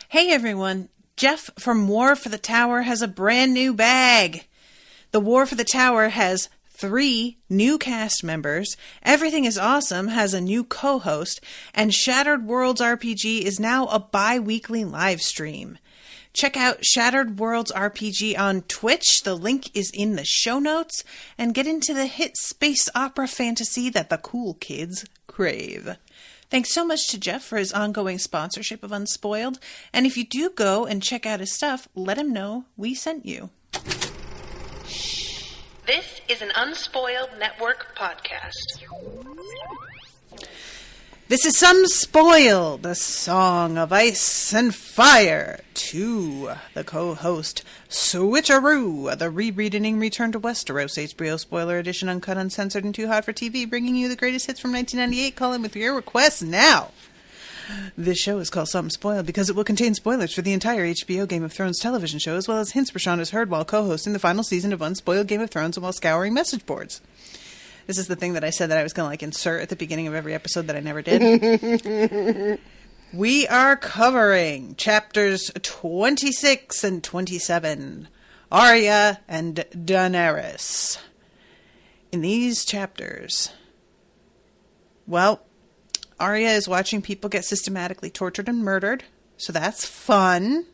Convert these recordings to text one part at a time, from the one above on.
Hey everyone, Jeff from War for the Tower has a brand new bag. The War for the Tower has 3 new cast members, Everything is Awesome has a new co-host, and Shattered Worlds RPG is now a bi-weekly live stream. Check out Shattered Worlds RPG on Twitch, the link is in the show notes, and get into the hit space opera fantasy that the cool kids crave. Thanks so much to Jeff for his ongoing sponsorship of Unspoiled, and if you do go and check out his stuff, let him know we sent you. This is an Unspoiled Network podcast. This is Unspoiled, a song of ice and fire, to the co-host Switcheroo, the rereading Return to Westeros HBO spoiler edition, uncut, uncensored, and too hot for TV, bringing you the greatest hits from 1998. Call in with your requests now. This show is called Something Spoiled because it will contain spoilers for the entire HBO Game of Thrones television show, as well as hints Rashawn has heard while co-hosting the final season of Unspoiled Game of Thrones and while scouring message boards. This is the thing that I said that I was going to insert at the beginning of every episode that I never did. We are covering chapters 26 and 27, Arya and Daenerys. In these chapters, well, Arya is watching people get systematically tortured and murdered, so that's fun.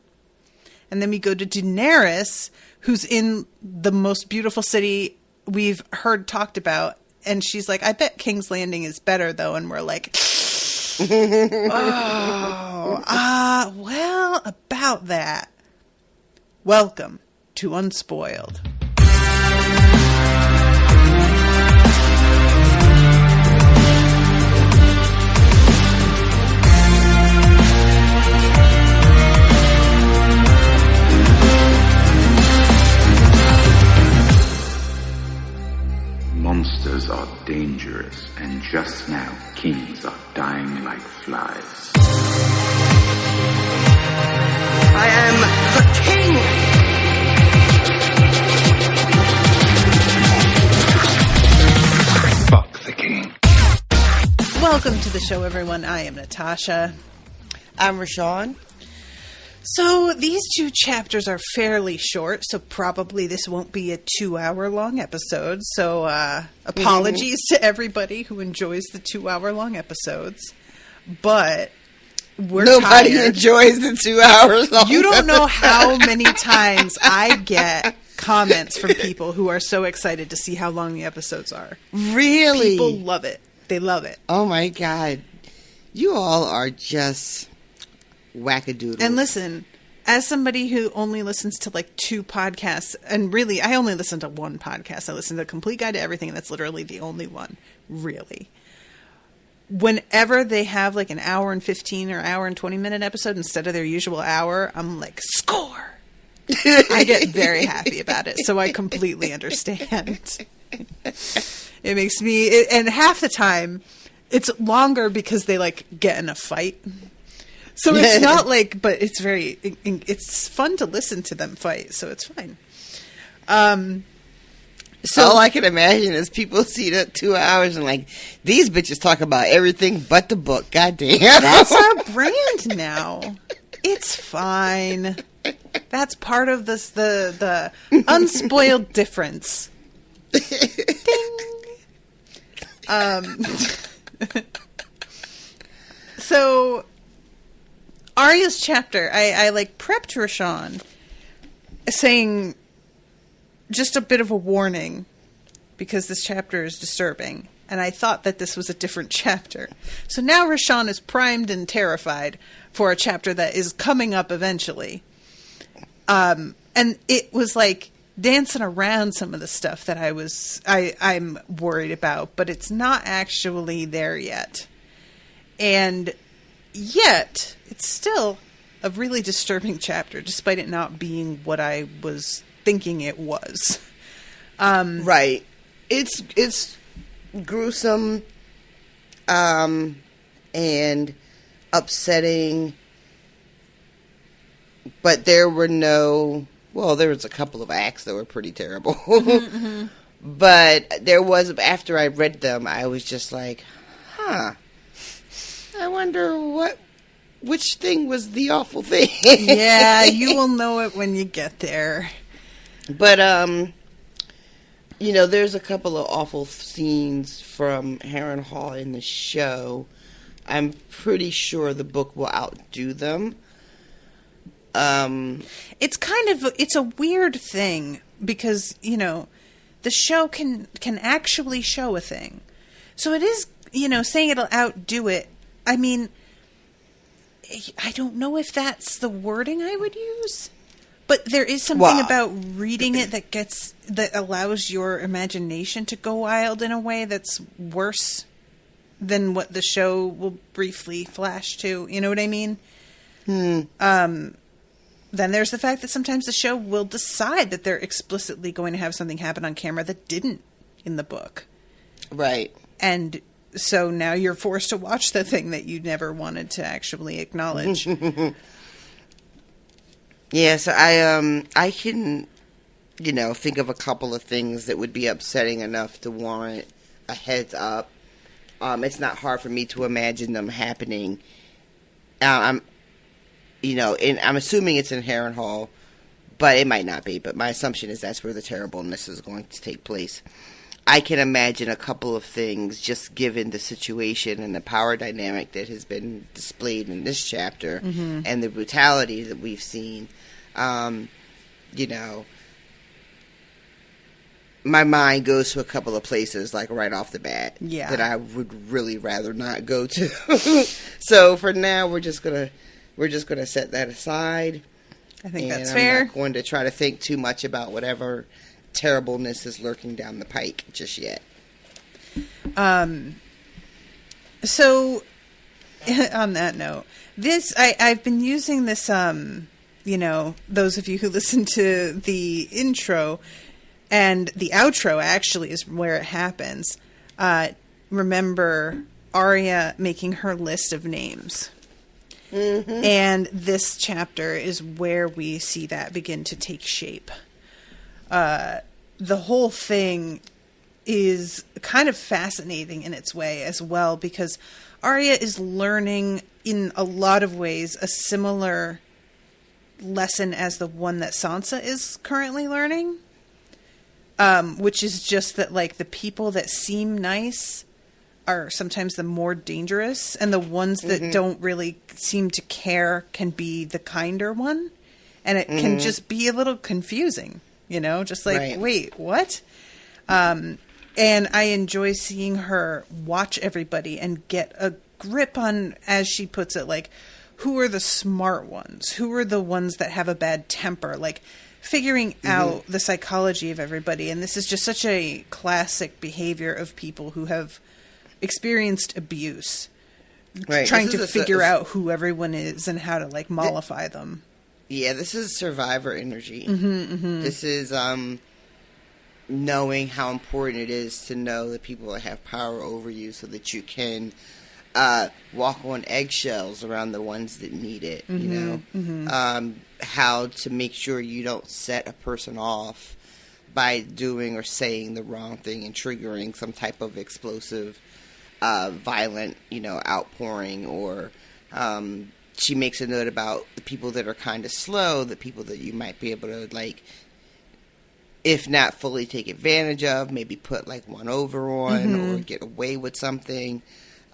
And then we go to Daenerys, who's in the most beautiful city we've heard talked about, and she's like, I bet King's Landing is better, though, and we're like, well, about that. Welcome to Unspoiled. Monsters are dangerous, and just now, kings are dying like flies. I am the king! Fuck the king. Welcome to the show, everyone. I am Natasha. I'm Rashawn. So these 2 chapters are fairly short, so probably this won't be a 2-hour-long episode. So apologies to everybody who enjoys the 2-hour-long episodes. But Nobody tired. enjoys the 2 hours long. You don't know how many times I get comments from people who are so excited to see how long the episodes are. Really? People love it. They love it. Oh my God. You all are just wackadoodles. And listen, as somebody who only listens to like 2 podcasts, and really, I only listen to 1 podcast. I listen to Complete Guide to Everything, and that's literally the only one, really. Whenever they have like an hour and 15 or hour and 20 minute episode instead of their usual hour, I'm like, score! I get very happy about it, so I completely understand. It makes me, and half the time, it's longer because they like get in a fight. So it's not like, but it's very, it's fun to listen to them fight, so it's fine. So all I can imagine is people see that 2 hours and like, these bitches talk about everything but the book. Goddamn. That's our brand now. It's fine. That's part of this, the unspoiled difference. Ding. So Arya's chapter, I like prepped Rashawn saying just a bit of a warning because this chapter is disturbing, and I thought that this was a different chapter. So now Rashawn is primed and terrified for a chapter that is coming up eventually. And it was like dancing around some of the stuff that I'm worried about, but it's not actually there yet. And yet, it's still a really disturbing chapter, despite it not being what I was thinking it was. Right. It's gruesome, and upsetting, but there was a couple of acts that were pretty terrible. Mm-hmm. But there was, after I read them, I was just like, I wonder what which thing was the awful thing. Yeah, you will know it when you get there. But, there's a couple of awful scenes from Harrenhal in the show. I'm pretty sure the book will outdo them. It's a weird thing because, the show can actually show a thing. So it is, saying it'll outdo it. I mean, I don't know if that's the wording I would use, but there is something about reading it that allows your imagination to go wild in a way that's worse than what the show will briefly flash to. You know what I mean? Then there's the fact that sometimes the show will decide that they're explicitly going to have something happen on camera that didn't in the book. Right. And so now you're forced to watch the thing that you never wanted to actually acknowledge. Yeah, so I can, think of a couple of things that would be upsetting enough to warrant a heads up. It's not hard for me to imagine them happening. And I'm assuming it's in Harrenhal, but it might not be. But my assumption is that's where the terribleness is going to take place. I can imagine a couple of things just given the situation and the power dynamic that has been displayed in this chapter and the brutality that we've seen. My mind goes to a couple of places, like right off the bat, that I would really rather not go to. So for now, we're just gonna set that aside. I think that's fair. I'm not going to try to think too much about whatever terribleness is lurking down the pike just yet. So on that note, I've been using this, those of you who listen to the intro and the outro actually is where it happens. Remember Arya making her list of names. And this chapter is where we see that begin to take shape. The whole thing is kind of fascinating in its way as well, because Arya is learning in a lot of ways a similar lesson as the one that Sansa is currently learning, which is just that, like, the people that seem nice are sometimes the more dangerous, and the ones that don't really seem to care can be the kinder one, and it can just be a little confusing. Just like, wait, what? And I enjoy seeing her watch everybody and get a grip on, as she puts it, like, who are the smart ones? Who are the ones that have a bad temper? Like, figuring out the psychology of everybody. And this is just such a classic behavior of people who have experienced abuse. Right. Trying to figure out who everyone is and how to, like, mollify them. Yeah, this is survivor energy. This is knowing how important it is to know the people that have power over you so that you can walk on eggshells around the ones that need it, how to make sure you don't set a person off by doing or saying the wrong thing and triggering some type of explosive, violent, outpouring, or she makes a note about the people that are kind of slow, the people that you might be able to, like, if not fully take advantage of, maybe put, like, one over on or get away with something.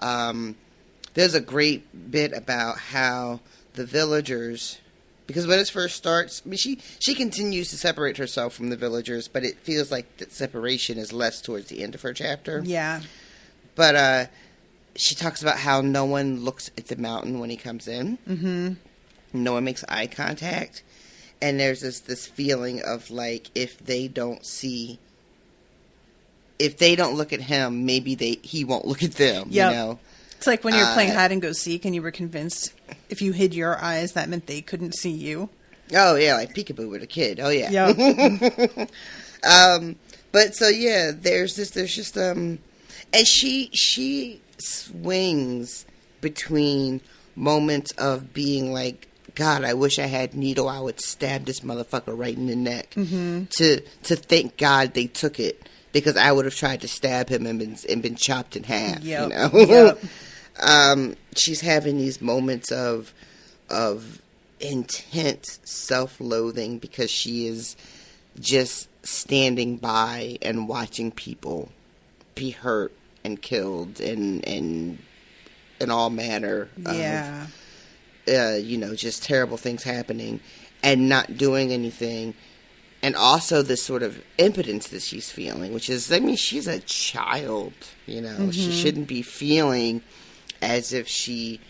There's a great bit about how the villagers, because when it first starts, I mean, she continues to separate herself from the villagers, but it feels like that separation is less towards the end of her chapter. Yeah. But she talks about how no one looks at the mountain when he comes in. No one makes eye contact. And there's this feeling of, like, if they don't look at him, maybe he won't look at them, It's like when you were playing hide and go seek and you were convinced if you hid your eyes, that meant they couldn't see you. Oh, yeah, like peekaboo with a kid. Oh, yeah. Yep. But so, yeah, there's just, and she swings between moments of being like, God, I wish I had needle. I would stab this motherfucker right in the neck. To thank God they took it, because I would have tried to stab him and been chopped in half. Yep. she's having these moments of intense self-loathing because she is just standing by and watching people be hurt and killed and all manner of, just terrible things happening and not doing anything. And also this sort of impotence that she's feeling, which is, I mean, she's a child, she shouldn't be feeling as if she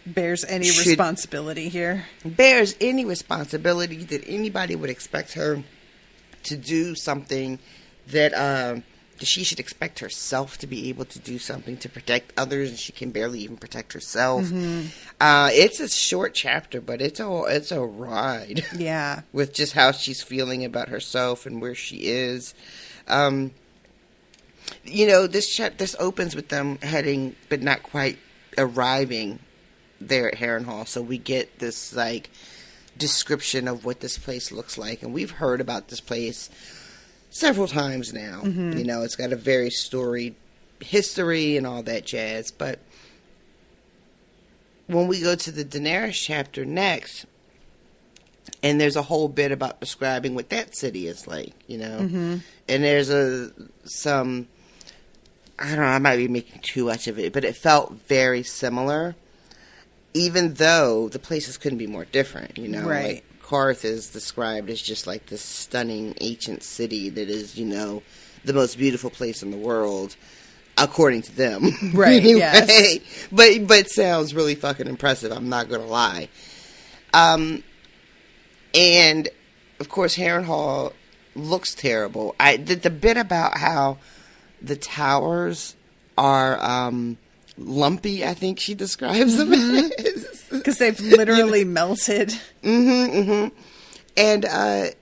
bears any responsibility here. Bears any responsibility that anybody would expect her to do something that she should expect herself to be able to do something to protect others, and she can barely even protect herself. It's a short chapter, but it's a ride. Yeah. With just how she's feeling about herself and where she is. This opens with them heading, but not quite arriving there at Harrenhal, so we get this description of what this place looks like, and we've heard about this place several times now. It's got a very storied history and all that jazz, but when we go to the Daenerys chapter next, and there's a whole bit about describing what that city is like, and there's some, I don't know, I might be making too much of it, but it felt very similar. Even though the places couldn't be more different, Right. Like Karth is described as just like this stunning ancient city that is, the most beautiful place in the world, according to them. Right, anyway, yes. But sounds really fucking impressive, I'm not gonna lie. And, of course, Harrenhal looks terrible. The bit about how the towers are, lumpy, I think she describes them as. Because they've literally melted. And I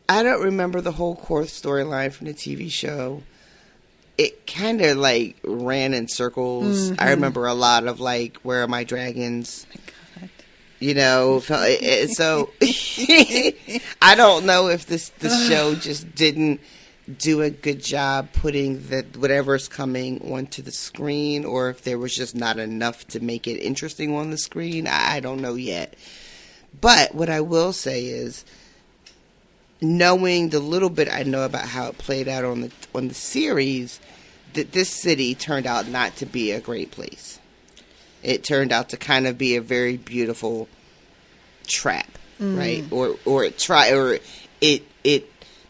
don't remember the whole Karth storyline from the TV show. It kind of ran in circles. I remember a lot of where are my dragons? Oh my God. So I don't know if the show just didn't do a good job putting whatever's coming onto the screen, or if there was just not enough to make it interesting on the screen. I don't know yet. But what I will say is, knowing the little bit I know about how it played out on the series, that this city turned out not to be a great place. It turned out to kind of be a very beautiful trap, right? Or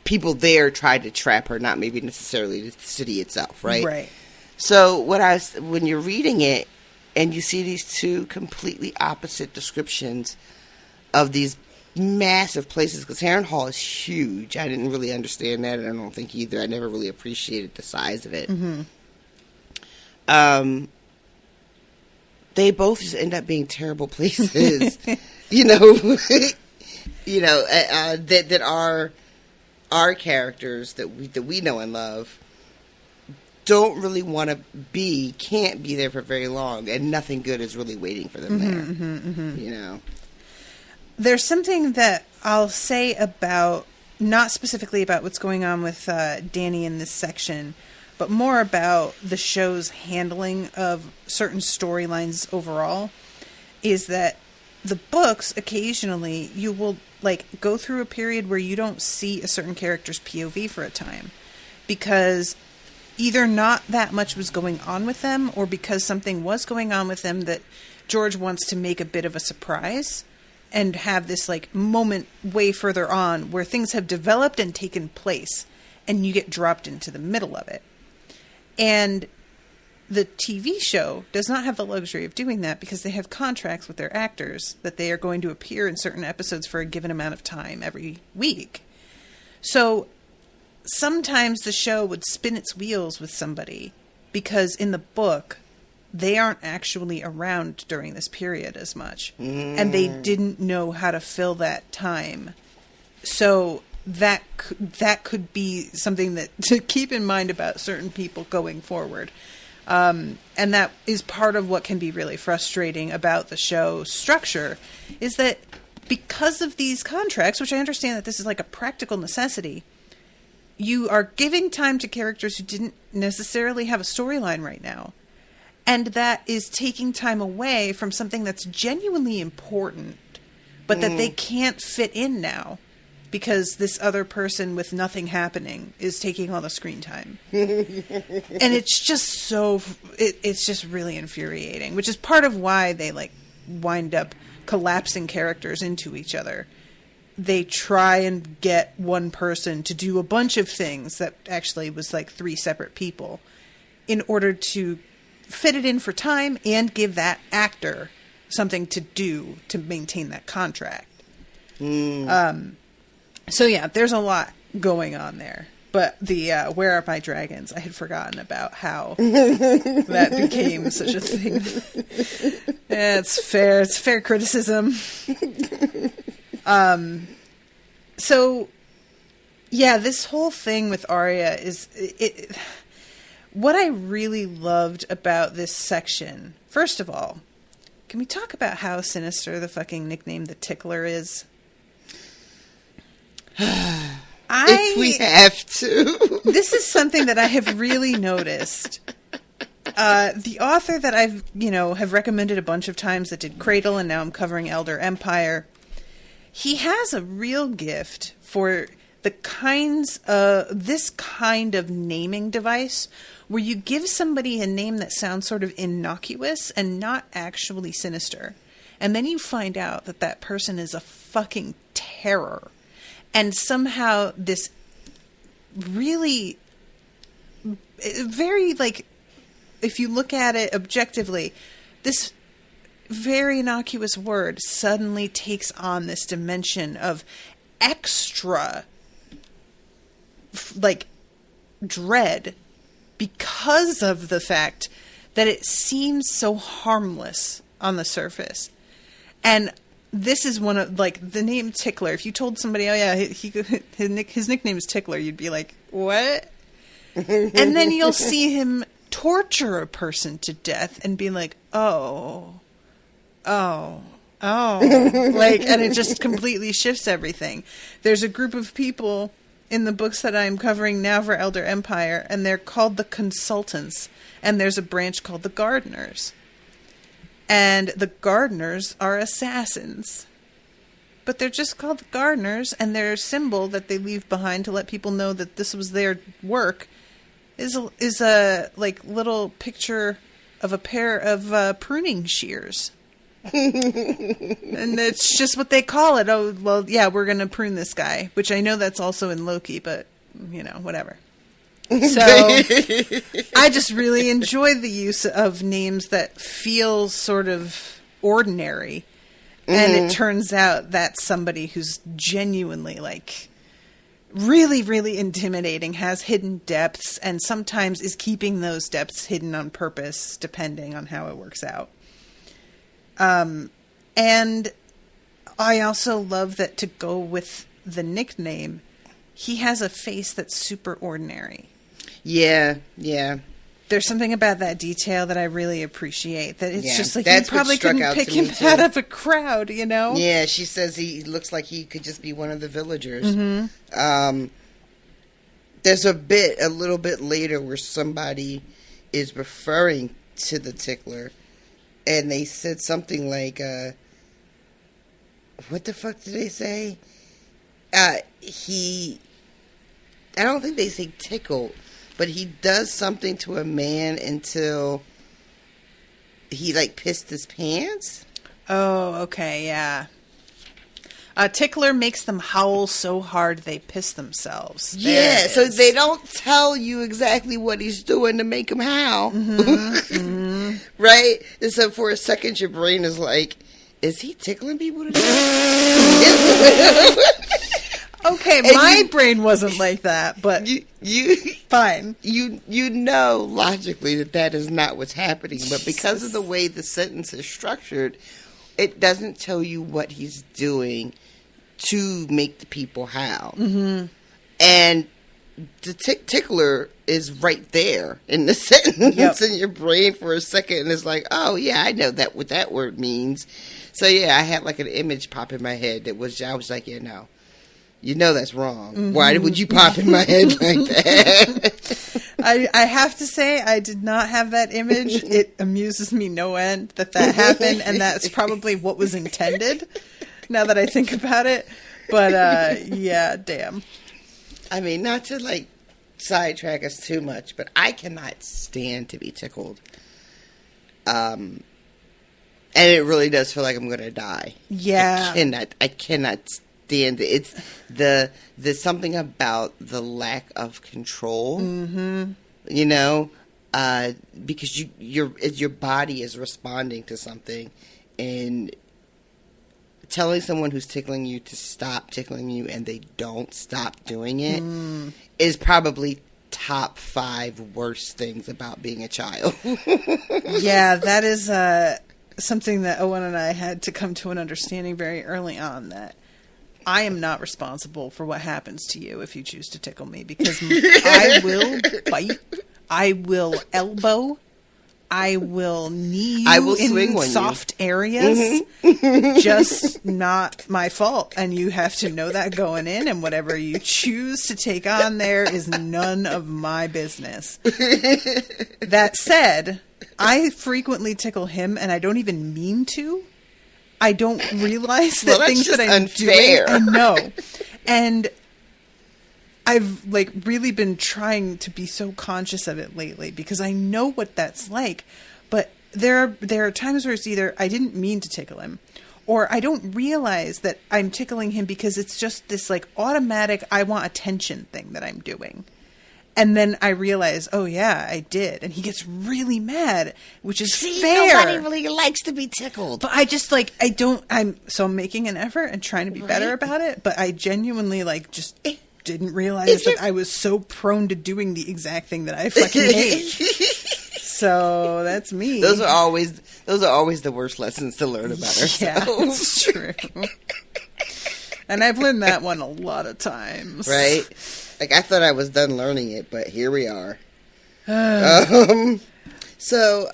people there tried to trap her, not maybe necessarily the city itself, right? Right. So when you're reading it and you see these two completely opposite descriptions of these massive places, because Harrenhal is huge. I didn't really understand that, and I don't think either. I never really appreciated the size of it. They both just end up being terrible places, that are our characters that we know and love don't really want to can't be there for very long, and nothing good is really waiting for them there. There's something that I'll say about, not specifically about what's going on with Dany in this section, but more about the show's handling of certain storylines overall, is that the books, occasionally, you will go through a period where you don't see a certain character's POV for a time, because either not that much was going on with them, or because something was going on with them that George wants to make a bit of a surprise and have this moment way further on where things have developed and taken place, and you get dropped into the middle of it. And the TV show does not have the luxury of doing that, because they have contracts with their actors that they are going to appear in certain episodes for a given amount of time every week. So sometimes the show would spin its wheels with somebody, because in the book, they aren't actually around during this period as much. And they didn't know how to fill that time. So that could be something that to keep in mind about certain people going forward. And that is part of what can be really frustrating about the show structure, is that because of these contracts, which I understand that this is a practical necessity, you are giving time to characters who didn't necessarily have a storyline right now. And that is taking time away from something that's genuinely important, but that they can't fit in now because this other person with nothing happening is taking all the screen time. And it's just it's just really infuriating, which is part of why they like wind up collapsing characters into each other. They try and get one person to do a bunch of things that actually was like 3 separate people in order to fit it in for time and give that actor something to do to maintain that contract. So yeah, there's a lot going on there. But the Where Are My Dragons? I had forgotten about how that became such a thing. Yeah, it's fair. It's fair criticism. So yeah, this whole thing with Arya is what I really loved about this section. First of all, can we talk about how sinister the fucking nickname the Tickler is? If we have to. This is something that I have really noticed. The author that I've, have recommended a bunch of times that did Cradle, and now I'm covering Elder Empire, he has a real gift for this kind of naming device where you give somebody a name that sounds sort of innocuous and not actually sinister. And then you find out that that person is a fucking terror. And somehow this really very, like, if you look at it objectively, this very innocuous word suddenly takes on this dimension of extra, like, dread because of the fact that it seems so harmless on the surface. And this is one of, like, the name Tickler. If you told somebody, oh yeah, his nickname is Tickler, you'd be like, what? And then you'll see him torture a person to death and be like, oh. Like, and it just completely shifts everything. There's a group of people in the books that I'm covering now for Elder Empire, and they're called the Consultants, and there's a branch called the Gardeners. And the Gardeners are assassins. But they're just called the Gardeners, and their symbol that they leave behind to let people know that this was their work is a like little picture of a pair of pruning shears. And it's just what they call it. Oh, well, yeah, we're going to prune this guy, which I know that's also in Loki, but, whatever. So I just really enjoy the use of names that feel sort of ordinary. And it turns out that's somebody who's genuinely, like, really, really intimidating, has hidden depths, and sometimes is keeping those depths hidden on purpose, depending on how it works out. And I also love that, to go with the nickname, he has a face that's super ordinary. Yeah. There's something about that detail that I really appreciate. That it's just like, that's you probably couldn't pick him out of a crowd, Yeah, she says he looks like he could just be one of the villagers. Mm-hmm. There's a little bit later where somebody is referring to the Tickler, and they said something like, what the fuck did they say? I don't think they say tickled, but he does something to a man until he, like, pissed his pants. Oh, okay, yeah. A tickler makes them howl so hard they piss themselves. Yeah, so they don't tell you exactly what he's doing to make him howl. Mm-hmm. Right? And so for a second, your brain is like, is he tickling people to death? Okay, my brain wasn't like that, but you fine. You know logically that is not what's happening, but because of the way the sentence is structured, it doesn't tell you what he's doing to make the people howl. Mm-hmm. And the tickler is right there in the sentence in your brain for a second, and it's like, oh yeah, I know that what that word means. So yeah, I had like an image pop in my head that was, I was like, yeah, no. You know that's wrong. Why would you pop in my head like that? I have to say, I did not have that image. It amuses me no end that happened, and that's probably what was intended, now that I think about it. But, yeah, damn. I mean, not to, like, sidetrack us too much, but I cannot stand to be tickled. And it really does feel like I'm going to die. Yeah. I cannot stand it. It's the something about the lack of control, you know, because your body is responding to something, and telling someone who's tickling you to stop tickling you and they don't stop doing it is probably top 5 worst things about being a child. Yeah, that is something that Owen and I had to come to an understanding very early on, that I am not responsible for what happens to you if you choose to tickle me, because I will bite, I will elbow, I will knee you in soft areas. Just not my fault. And you have to know that going in, and whatever you choose to take on there is none of my business. That said, I frequently tickle him, and I don't even mean to. I don't realize that things that I'm doing. I know. And I've like really been trying to be so conscious of it lately, because I know what that's like. But there are times where it's either I didn't mean to tickle him, or I don't realize that I'm tickling him because it's just this like automatic I want attention thing that I'm doing. And then I realize, oh yeah, I did. And he gets really mad, which is fair. Nobody really likes to be tickled. But I just like, I'm making an effort and trying to be better about it. But I genuinely like just didn't realize that I was so prone to doing the exact thing that I fucking hate. So that's me. Those are always the worst lessons to learn about ourselves. Yeah, it's true. And I've learned that one a lot of times. Right? Like, I thought I was done learning it, but here we are. So,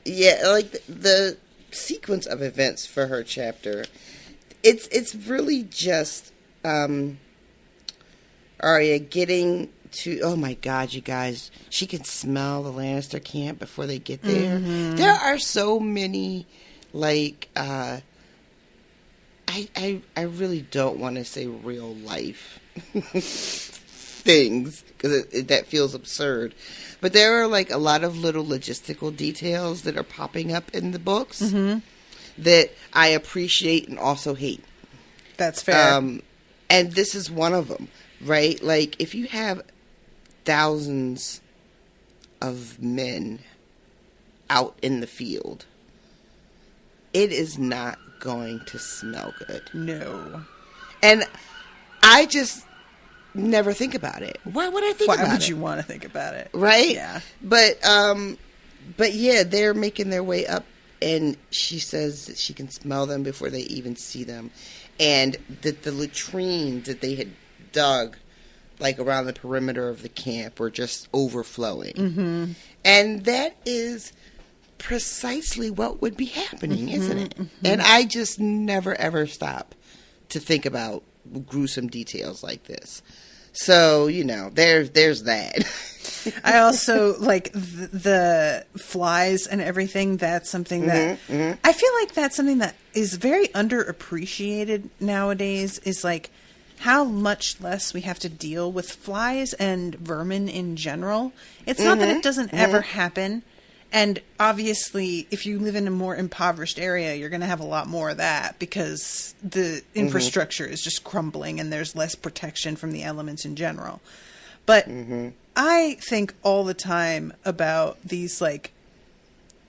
yeah, like, the sequence of events for her chapter, it's really just Arya getting to, oh my God, you guys, she can smell the Lannister camp before they get there. There are so many, like, I really don't want to say real life things, because that feels absurd. But there are like a lot of little logistical details that are popping up in the books that I appreciate and also hate. That's fair. And this is one of them, right? Like, if you have thousands of men out in the field, it is not going to smell good. No. And I just never think about it. Why would I think about it? Why would you want to think about it? Right? Yeah. But yeah, they're making their way up, and she says that she can smell them before they even see them. And that the latrines that they had dug, like, around the perimeter of the camp were just overflowing. And that is precisely what would be happening, isn't it? And I just never, ever stop to think about gruesome details like this. So, you know, there's that. I also like the flies and everything. That's something that I feel like that's something that is very underappreciated nowadays, is like how much less we have to deal with flies and vermin in general. It's not that it doesn't ever happen. And obviously, if you live in a more impoverished area, you're going to have a lot more of that, because the infrastructure is just crumbling and there's less protection from the elements in general. But I think all the time about these, like,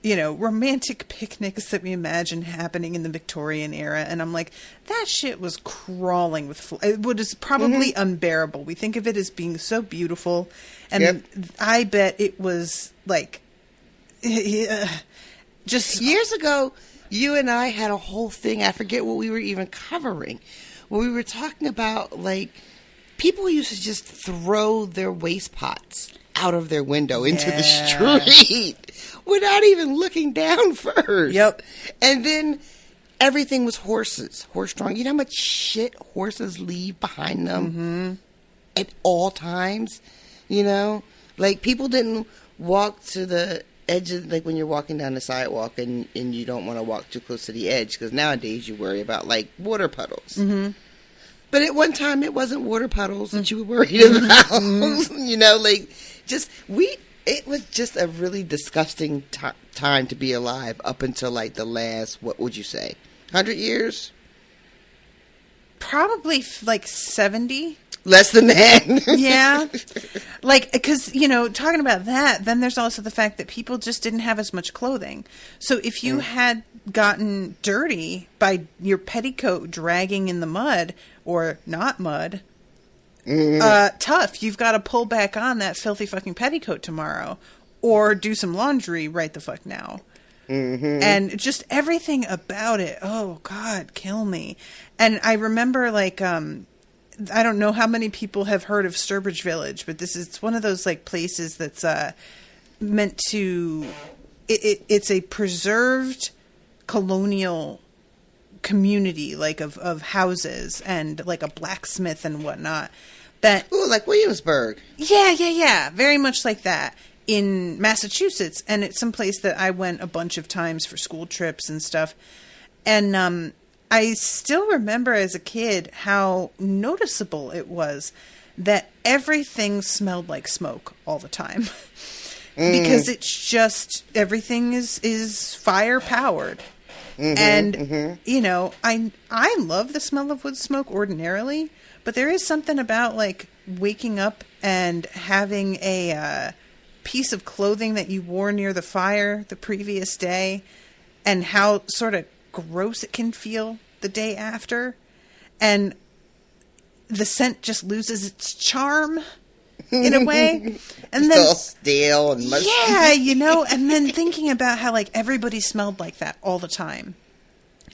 you know, romantic picnics that we imagine happening in the Victorian era. And I'm like, that shit was crawling with flies. It was probably unbearable. We think of it as being so beautiful. And I bet it was like... just years ago, you and I had a whole thing. I forget what we were even covering. Where we were talking about, like, people used to just throw their waste pots out of their window into the street without even looking down first. Yep. And then everything was horses, horse-drawn. You know how much shit horses leave behind them at all times? You know? Like, people didn't walk to the edge of, like, when you're walking down the sidewalk and you don't want to walk too close to the edge, because nowadays you worry about, like, water puddles. But at one time, it wasn't water puddles that you were worried about. You know, like, it was just a really disgusting time to be alive up until, like, the last, what would you say, 100 years? Probably, like, 70. Less than that. Yeah. Like, because, you know, talking about that, then there's also the fact that people just didn't have as much clothing. So if you had gotten dirty by your petticoat dragging in the mud, or not mud, tough. You've got to pull back on that filthy fucking petticoat tomorrow, or do some laundry right the fuck now. And just everything about it. Oh, God, kill me. And I remember, like, I don't know how many people have heard of Sturbridge Village, but it's one of those, like, places that's meant to... It's a preserved colonial community, like, of houses and, like, a blacksmith and whatnot. Ooh, like Williamsburg. Yeah. Very much like that in Massachusetts. And it's some place that I went a bunch of times for school trips and stuff. And I still remember as a kid how noticeable it was that everything smelled like smoke all the time. Because it's just, everything is fire powered. And, you know, I love the smell of wood smoke ordinarily, but there is something about, like, waking up and having a piece of clothing that you wore near the fire the previous day, and how sort of gross it can feel the day after, and the scent just loses its charm in a way. And then all stale and musty. Yeah, you know, and then thinking about how, like, everybody smelled like that all the time.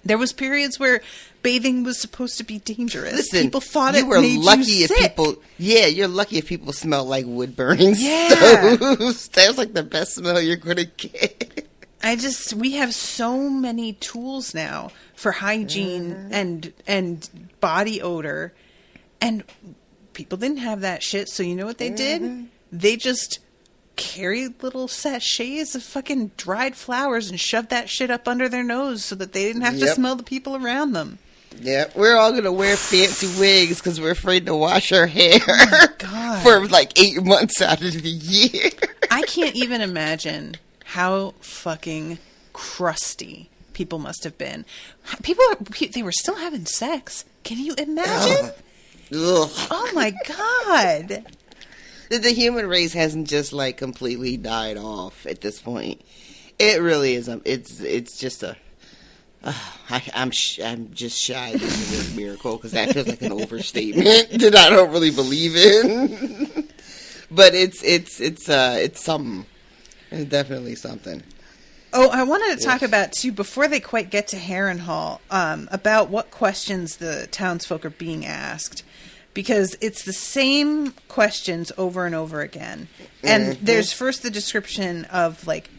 There was periods where bathing was supposed to be dangerous. Listen, people thought you it were made lucky you if sick. people. Yeah, you're lucky if people smell like wood burning Yeah. stoves. That's like the best smell you're gonna get. We have so many tools now for hygiene and body odor, and people didn't have that shit. So you know what they did? They just carried little sachets of fucking dried flowers and shoved that shit up under their nose so that they didn't have to smell the people around them. Yeah, we're all gonna wear fancy wigs because we're afraid to wash our hair God. for like 8 months out of the year. I can't even imagine how fucking crusty people must have been. They were still having sex. Can you imagine? Ugh. Oh my God. The human race hasn't just like completely died off at this point. It really is. It's just a. I'm just shy of this miracle because that feels like an overstatement that I don't really believe in. But it's something. It's definitely something. Oh, I wanted to talk about, too, before they quite get to Harrenhal, about what questions the townsfolk are being asked. Because it's the same questions over and over again. And there's first the description of, like,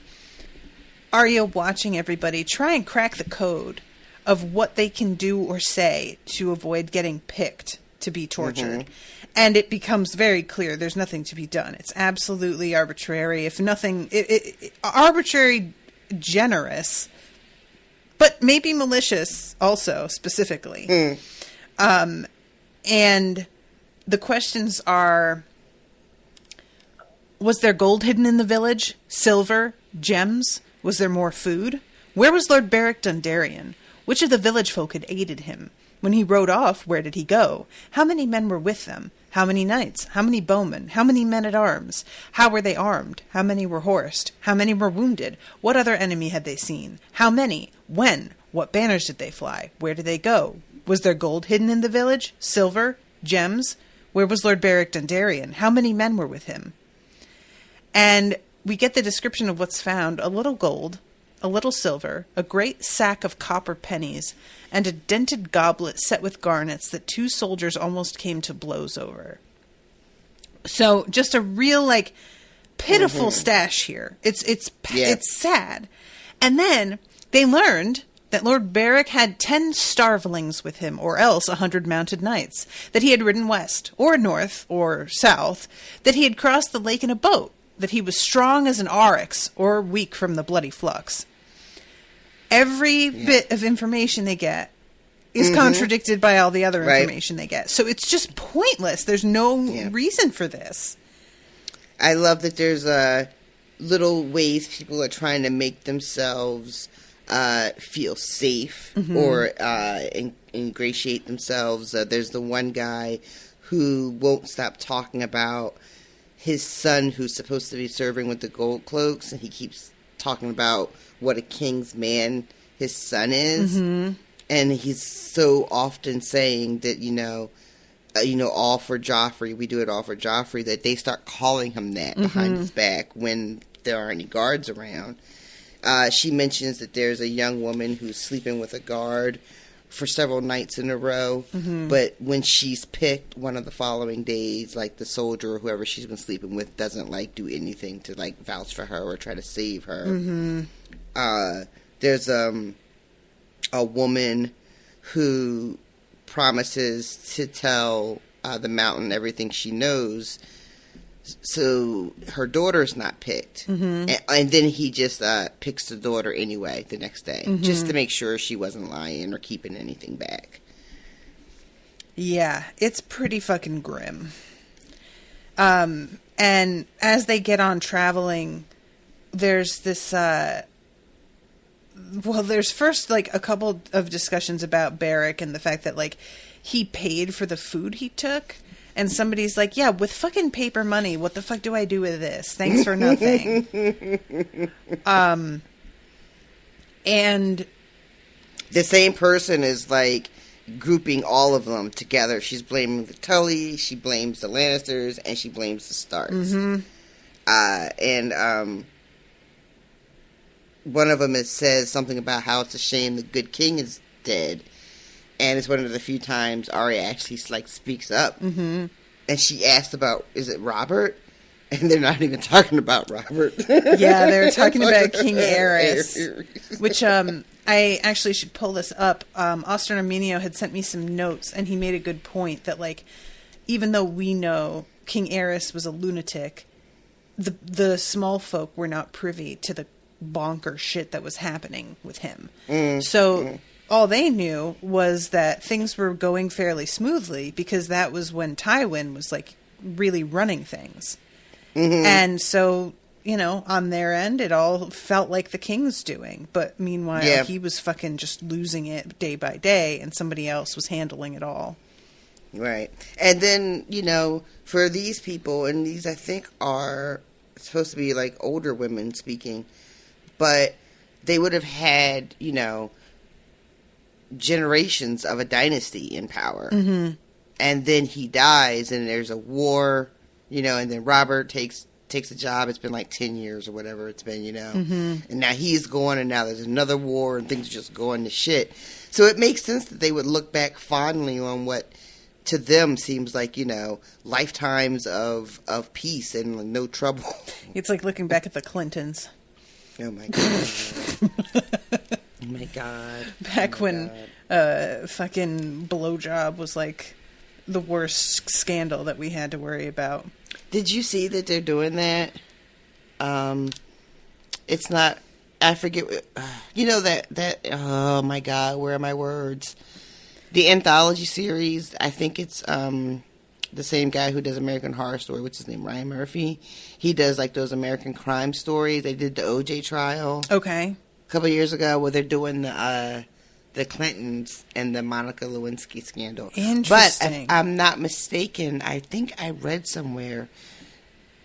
Arya watching everybody try and crack the code of what they can do or say to avoid getting picked to be tortured. And it becomes very clear there's nothing to be done. It's absolutely arbitrary. If nothing, arbitrary, generous, but maybe malicious also, specifically. And the questions are, was there gold hidden in the village? Silver? Gems? Was there more food? Where was Lord Beric Dondarrion? Which of the village folk had aided him? When he rode off, where did he go? How many men were with them? How many knights? How many bowmen? How many men-at-arms? How were they armed? How many were horsed? How many were wounded? What other enemy had they seen? How many? When? What banners did they fly? Where did they go? Was there gold hidden in the village? Silver? Gems? Where was Lord Beric Dondarrion? How many men were with him? And we get the description of what's found: a little gold, a little silver, a great sack of copper pennies, and a dented goblet set with garnets that 2 soldiers almost came to blows over. So just a real, like, pitiful stash here. It's sad. And then they learned that Lord Beric had 10 starvelings with him, or else 100 mounted knights, that he had ridden west, or north, or south, that he had crossed the lake in a boat, that he was strong as an oryx, or weak from the bloody flux. Every bit of information they get is contradicted by all the other information they get. So it's just pointless. There's no reason for this. I love that there's little ways people are trying to make themselves feel safe or ingratiate themselves. There's the one guy who won't stop talking about his son who's supposed to be serving with the gold cloaks, and he keeps talking about what a king's man his son is. And he's so often saying that, all for Joffrey, we do it all for Joffrey, that they start calling him that behind his back when there aren't any guards around. She mentions that there's a young woman who's sleeping with a guard for several nights in a row, but when she's picked one of the following days, like the soldier or whoever she's been sleeping with doesn't do anything to vouch for her or try to save her. There's a woman who promises to tell the mountain everything she knows, so her daughter's not picked. And then he just picks the daughter anyway the next day, just to make sure she wasn't lying or keeping anything back. Yeah, it's pretty fucking grim. And as they get on traveling, there's this... there's first, a couple of discussions about Beric and the fact that, he paid for the food he took. And somebody's like, yeah, with fucking paper money, what the fuck do I do with this? Thanks for nothing. And the same person is, grouping all of them together. She's blaming the Tully, she blames the Lannisters, and she blames the Starks. One of them says something about how it's a shame the good king is dead. And it's one of the few times Arya actually, speaks up. And she asked about, is it Robert? And they're not even talking about Robert. Yeah, they're talking about King Aerys. Which, I actually should pull this up. Austin Arminio had sent me some notes, and he made a good point that, even though we know King Aerys was a lunatic, the small folk were not privy to the bonker shit that was happening with him. All they knew was that things were going fairly smoothly because that was when Tywin was really running things. And so, on their end, it all felt like the king's doing. But meanwhile, he was fucking just losing it day by day, and somebody else was handling it all. Right. And then, for these people, and these I think are supposed to be older women speaking, but they would have had, generations of a dynasty in power. And then he dies, and there's a war, and then Robert takes a job. It's been 10 years or whatever it's been, and now he's going, and now there's another war, and things are just going to shit. So it makes sense that they would look back fondly on what to them seems like, lifetimes of peace and no trouble. It's like looking back at the Clintons. Oh my God. Oh my God. Back when fucking blowjob was the worst scandal that we had to worry about. Did you see that they're doing that? It's not, I forget, that, oh my God, where are my words? The anthology series, I think it's the same guy who does American Horror Story, what's his name, Ryan Murphy. He does those American crime stories. They did the OJ trial. Okay. A couple of years ago, where they're doing the Clintons and the Monica Lewinsky scandal. Interesting. But if I'm not mistaken, I think I read somewhere,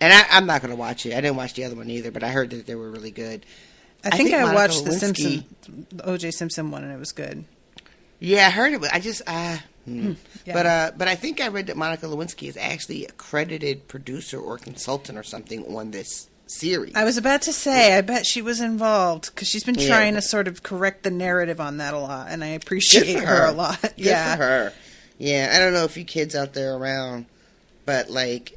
and I'm not going to watch it. I didn't watch the other one either, but I heard that they were really good. I think I watched the O.J. Simpson one, and it was good. Yeah, I heard it. I just Yeah. But I think I read that Monica Lewinsky is actually a credited producer or consultant or something on this series. I was about to say, I bet she was involved, because she's been trying to sort of correct the narrative on that a lot, and I appreciate her a lot. Good for her. Yeah, I don't know if you kids out there around, but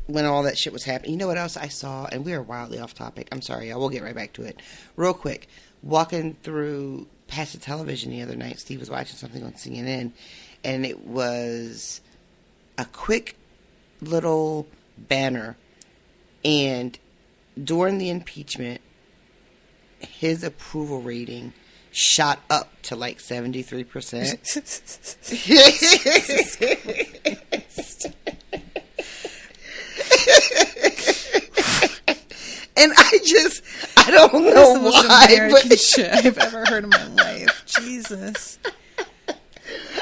when all that shit was happening, you know what else I saw? And we are wildly off topic. I'm sorry, I will get right back to it. Real quick, walking through past the television the other night. Steve was watching something on CNN, and it was a quick little banner. And during the impeachment, his approval rating shot up to like 73%. And I don't know That's the most why, American but shit I've ever heard in my life. Jesus.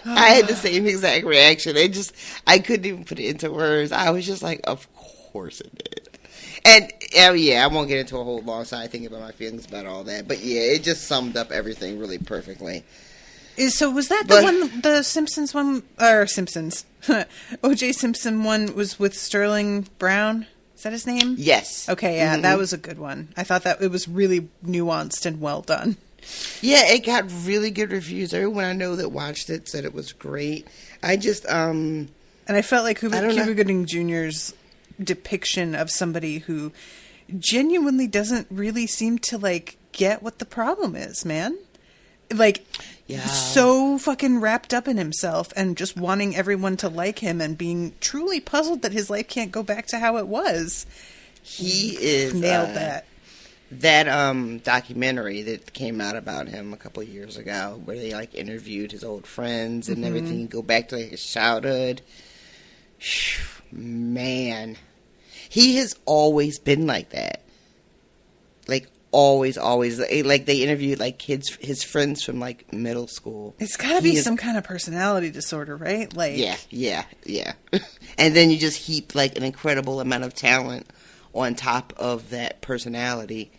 I had the same exact reaction. I couldn't even put it into words. I was just like, of course it did. And yeah, I won't get into a whole long side thinking about my feelings about all that. But yeah, it just summed up everything really perfectly. So was that the one, the Simpsons one, or Simpsons, O.J. Simpson one was with Sterling Brown? Is that his name? Yes. Okay, yeah, that was a good one. I thought that it was really nuanced and well done. Yeah, it got really good reviews. Everyone I know that watched it said it was great. I just, And I felt like Cuba Gooding Jr.'s depiction of somebody who genuinely doesn't really seem to, like, get what the problem is, man. Like, so fucking wrapped up in himself and just wanting everyone to like him and being truly puzzled that his life can't go back to how it was. He is nailed that. That documentary that came out about him a couple of years ago, where they like interviewed his old friends and everything, go back to like, his childhood. Man, he has always been like that. Like always. Like they interviewed like kids, his friends from like middle school. It's got to be some kind of personality disorder, right? Like yeah. And then you just heap like an incredible amount of talent on top of that personality,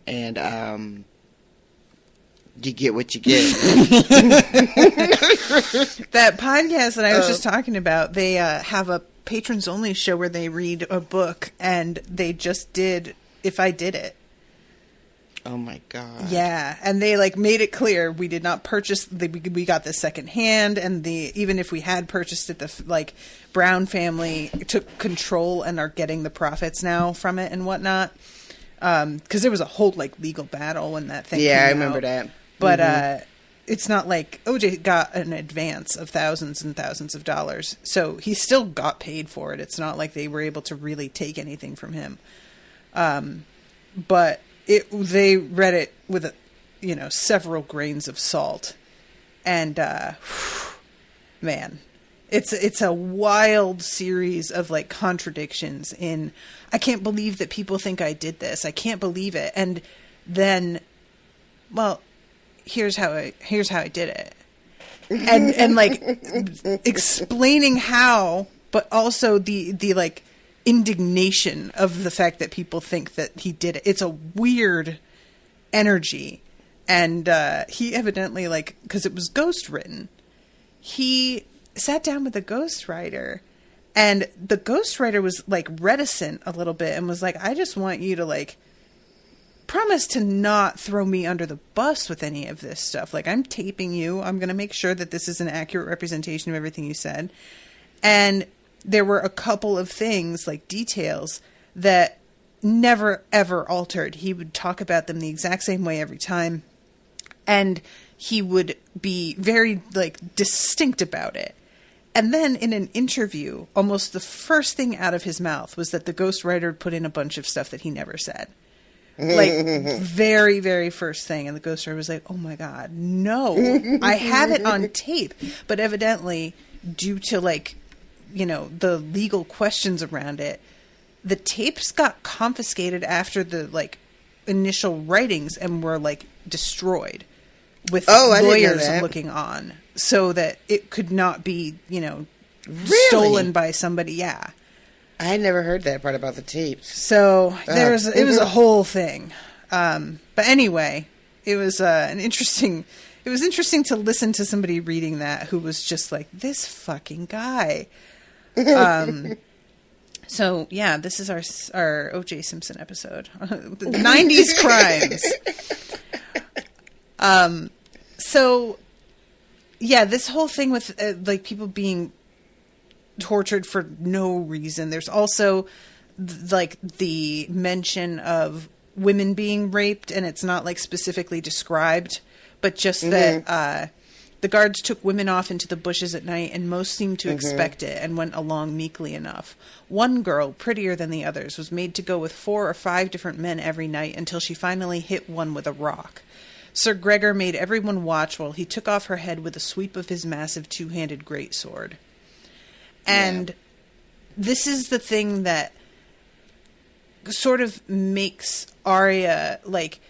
and you get what you get. That podcast that I was just talking about, they have a patrons only show where they read a book, and they just did If I Did It. Oh my God. Yeah, and they like made it clear we did not purchase we got this second hand, and even if we had purchased it, the like Brown family took control and are getting the profits now from it and whatnot. Because there was a whole like legal battle when that thing came I out. remember that. But it's not like OJ got an advance of thousands and thousands of dollars, so he still got paid for it. It's not like they were able to really take anything from him. But they read it with several grains of salt, and man, it's a wild series of like contradictions in, I can't believe that people think I did this. I can't believe it. And then, well, here's how I did it. And like explaining how, but also the like indignation of the fact that people think that he did it. It's a weird energy. And he evidently, like, because it was ghost written, he sat down with a ghostwriter, and the ghostwriter was like reticent a little bit and was like, I just want you to like promise to not throw me under the bus with any of this stuff. Like, I'm taping you. I'm going to make sure that this is an accurate representation of everything you said. And there were a couple of things, like details, that never, ever altered. He would talk about them the exact same way every time. And he would be very, like, distinct about it. And then in an interview, almost the first thing out of his mouth was that the ghostwriter put in a bunch of stuff that he never said. Like, very, very first thing. And the ghostwriter was like, oh my God, no, I have it on tape. But evidently, due to, like, the legal questions around it, the tapes got confiscated after the, like, initial writings and were, like, destroyed with lawyers looking on, so that it could not be, really? Stolen by somebody. Yeah. I had never heard that part about the tapes. So it was a whole thing. But anyway, it was interesting to listen to somebody reading that who was just like, this fucking guy. So yeah, this is our O.J. Simpson episode, the 90s crimes. So yeah, this whole thing with like people being tortured for no reason. There's also like the mention of women being raped, and it's not like specifically described, but just that the guards took women off into the bushes at night, and most seemed to expect it and went along meekly enough. One girl, prettier than the others, was made to go with 4 or 5 different men every night until she finally hit one with a rock. Sir Gregor made everyone watch while he took off her head with a sweep of his massive 2-handed greatsword. And this is the thing that sort of makes Arya, like,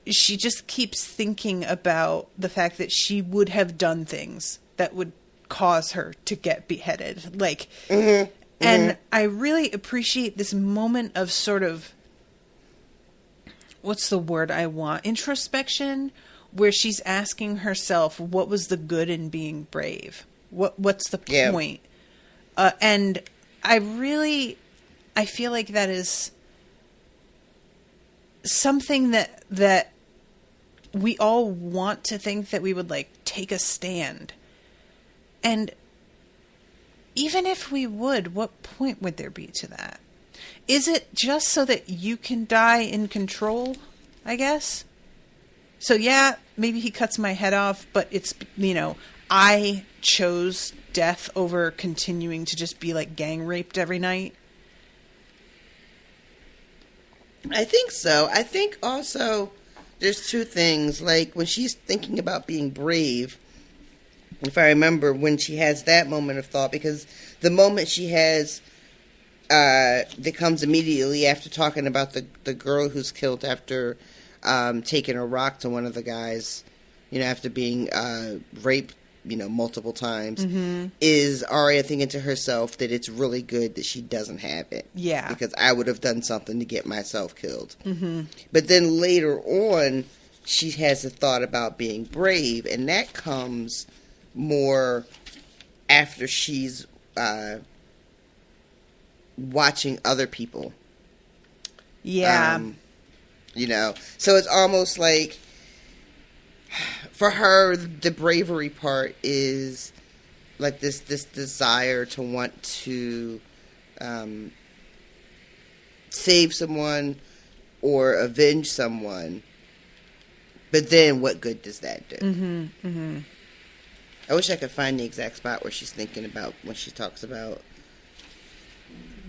she just keeps thinking about the fact that she would have done things that would cause her to get beheaded. Like, and I really appreciate this moment of sort of, what's the word I want? Introspection, where she's asking herself, what was the good in being brave? What's the point? And I feel like that is something that we all want to think, that we would like take a stand. And even if we would, what point would there be to that? Is it just so that you can die in control, I guess? So yeah, maybe he cuts my head off, but it's, I chose death over continuing to just be like gang raped every night. I think so. I think also there's 2 things. Like, when she's thinking about being brave, if I remember, when she has that moment of thought, because the moment she has that comes immediately after talking about the girl who's killed after taking a rock to one of the guys, after being raped, multiple times, is Arya thinking to herself that it's really good that she doesn't have it. Yeah. Because I would have done something to get myself killed. But then later on, she has a thought about being brave, and that comes more after she's watching other people. Yeah. So it's almost like, for her, the bravery part is like this desire to want to save someone or avenge someone. But then what good does that do? I wish I could find the exact spot where she's thinking about when she talks about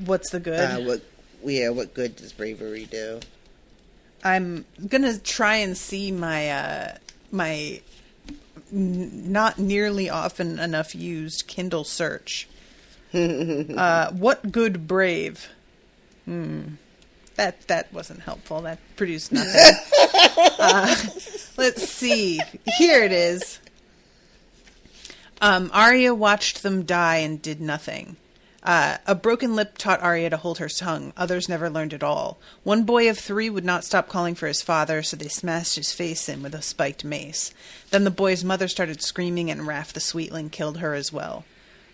what's the good? What good does bravery do? I'm gonna try and see my my not nearly often enough used Kindle search. What good brave? That wasn't helpful. That produced nothing. Let's see. Here it is. Arya watched them die and did nothing. A broken lip taught Arya to hold her tongue. Others never learned at all. One boy of 3 would not stop calling for his father, so they smashed his face in with a spiked mace. Then the boy's mother started screaming, and Raff the Sweetling killed her as well.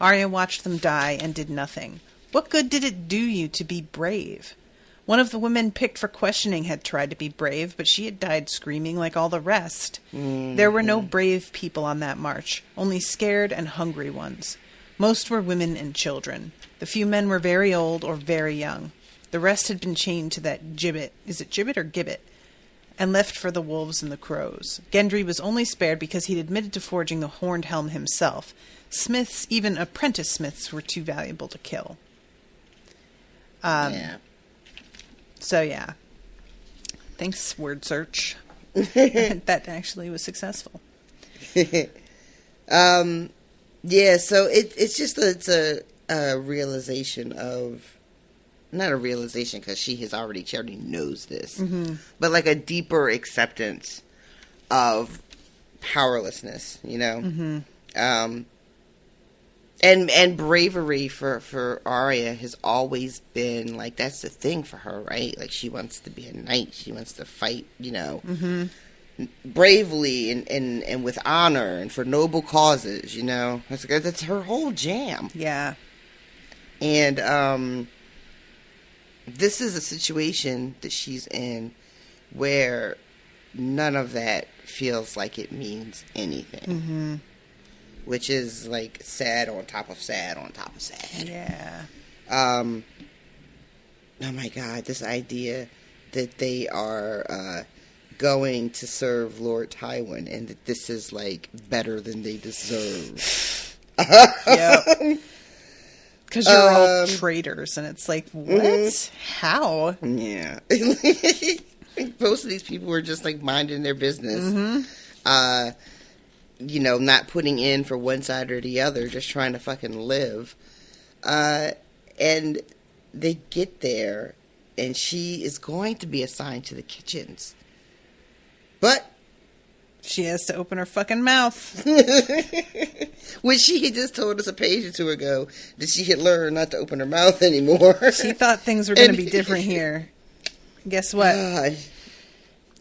Arya watched them die and did nothing. What good did it do you to be brave? One of the women picked for questioning had tried to be brave, but she had died screaming like all the rest. There were no brave people on that march, only scared and hungry ones. Most were women and children. The few men were very old or very young. The rest had been chained to that gibbet. Is it gibbet or gibbet? And left for the wolves and the crows. Gendry was only spared because he'd admitted to forging the horned helm himself. Smiths, even apprentice smiths, were too valuable to kill. So, yeah. Thanks, word search. That actually was successful. Yeah, so it's just a realization of, not a realization because she already knows this, but like a deeper acceptance of powerlessness, and bravery for Arya has always been like, that's the thing for her, right? Like, she wants to be a knight, she wants to fight, bravely and with honor and for noble causes, that's her whole jam. Yeah. And this is a situation that she's in where none of that feels like it means anything, which is like sad on top of sad on top of sad. Yeah. Oh my God, this idea that they are going to serve Lord Tywin, and that this is like better than they deserve. Yep. Because you're all traitors, and it's like, what? How? Yeah. Most of these people were just like minding their business. You know, not putting in for one side or the other, just trying to fucking live. And they get there, and she is going to be assigned to the kitchens. But she has to open her fucking mouth. Which she had just told us a page or two ago that she had learned not to open her mouth anymore. She thought things were going to be different here. Guess what?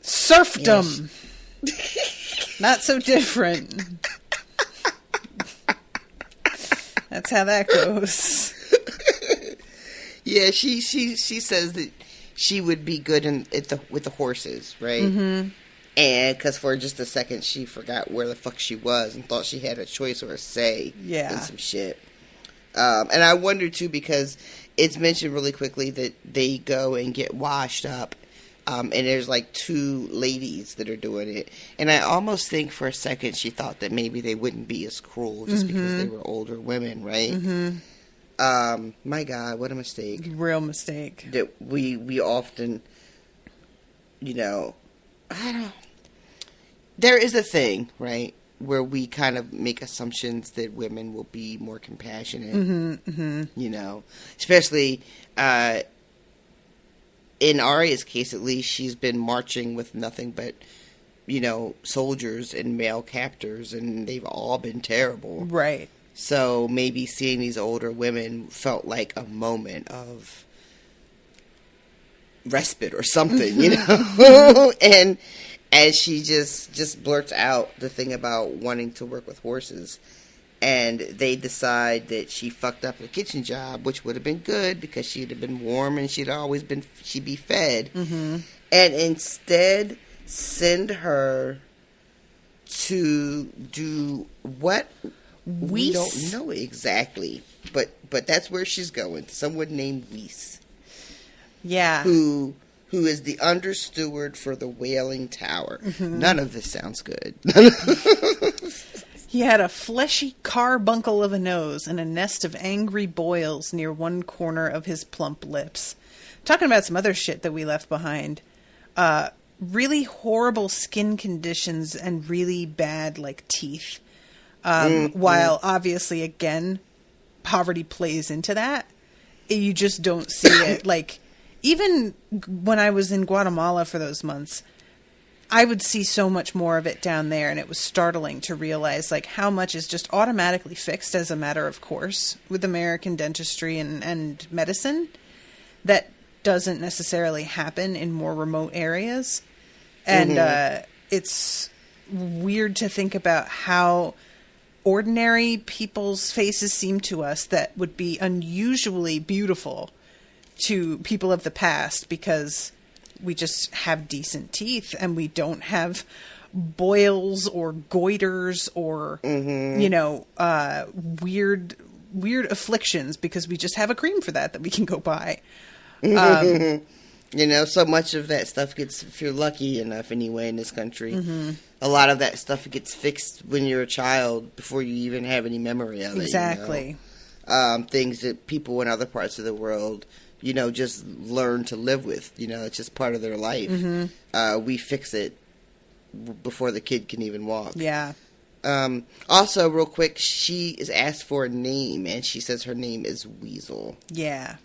Serfdom. Not so different. That's how that goes. Yeah, she says that she would be good with the horses, right? Mm-hmm. And because for just a second she forgot where the fuck she was and thought she had a choice or a say in some shit. And I wonder too, because it's mentioned really quickly that they go and get washed up. And there's like 2 ladies that are doing it. And I almost think for a second she thought that maybe they wouldn't be as cruel just because they were older women, right? Mm-hmm. My God, what a mistake. Real mistake. That we often, you know, there is a thing, right, where we kind of make assumptions that women will be more compassionate, you know, especially in Arya's case, at least, she's been marching with nothing but, you know, soldiers and male captors, and they've all been terrible. Right. So maybe seeing these older women felt like a moment of respite or something, you know? And as she just blurts out the thing about wanting to work with horses. And they decide that she fucked up a kitchen job, which would have been good because she'd have been warm and she'd be fed. Mm-hmm. And instead send her to do what we don't know exactly. But that's where she's going. Someone named Weiss. Yeah. Who is the understeward for the Wailing Tower. Mm-hmm. None of this sounds good. He had a fleshy carbuncle of a nose and a nest of angry boils near one corner of his plump lips. Talking about some other shit that we left behind. Really horrible skin conditions and really bad, like, teeth. While, obviously, again, poverty plays into that. You just don't see it. Like, even when I was in Guatemala for those months, I would see so much more of it down there, and it was startling to realize like how much is just automatically fixed as a matter of course with American dentistry and medicine that doesn't necessarily happen in more remote areas. And it's weird to think about how ordinary people's faces seem to us that would be unusually beautiful to people of the past because we just have decent teeth and we don't have boils or goiters or, you know, weird afflictions because we just have a cream for that we can go buy. You know, so much of that stuff gets, if you're lucky enough anyway in this country, a lot of that stuff gets fixed when you're a child before you even have any memory of it. Exactly. You know? Things that people in other parts of the world, you know, just learn to live with. You know, it's just part of their life. We fix it before the kid can even walk. Yeah. Also, real quick, she is asked for a name, and she says her name is Weasel. Yeah.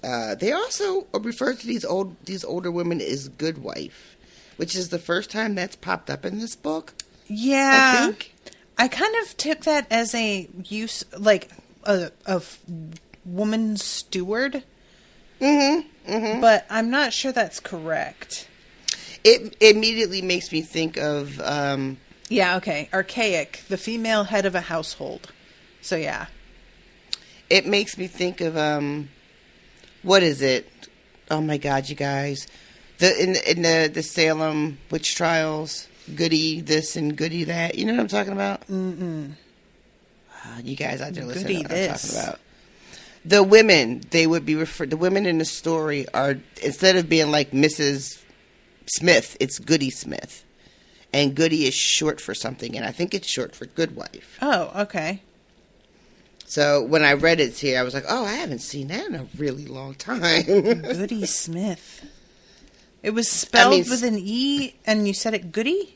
They also refer to these older women as good wife, which is the first time that's popped up in this book. Yeah. I think. I kind of took that as a use, like, a woman steward. But I'm not sure that's correct. It immediately makes me think of... yeah, okay. Archaic, the female head of a household. So, yeah. It makes me think of... what is it? Oh, my God, you guys. In the Salem witch trials, goody this and goody that. You know what I'm talking about? You guys out there listening to what I'm talking about. The women, they would be referred... The women in the story are, instead of being like Mrs. Smith. It's Goody Smith. And Goody is short for something, and I think it's short for good wife. Oh, okay. So when I read it here, I was like, oh, I haven't seen that in a really long time. Goody Smith. It was spelled with an E, and you said it Goody?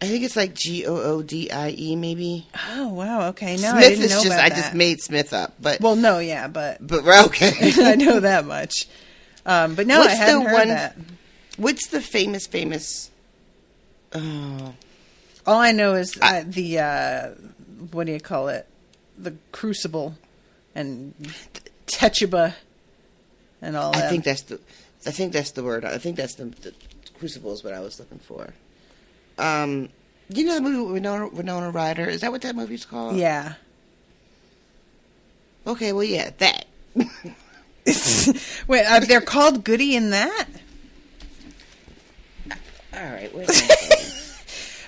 I think it's like Goodie, maybe. Oh, wow, okay. No, Smith I didn't is know just, about I that. just made Smith up. But Well, no, yeah, but okay. I know that much. But no, I hadn't heard that. What's the famous... All I know is the, what do you call it? The Crucible and Tituba and all that. I think that's the word. I think that's the Crucible is what I was looking for. You know the movie Winona Ryder? Is that what that movie's called? Yeah. Okay, well, yeah, that. Wait, they're called Goody in that? All right, wait a minute.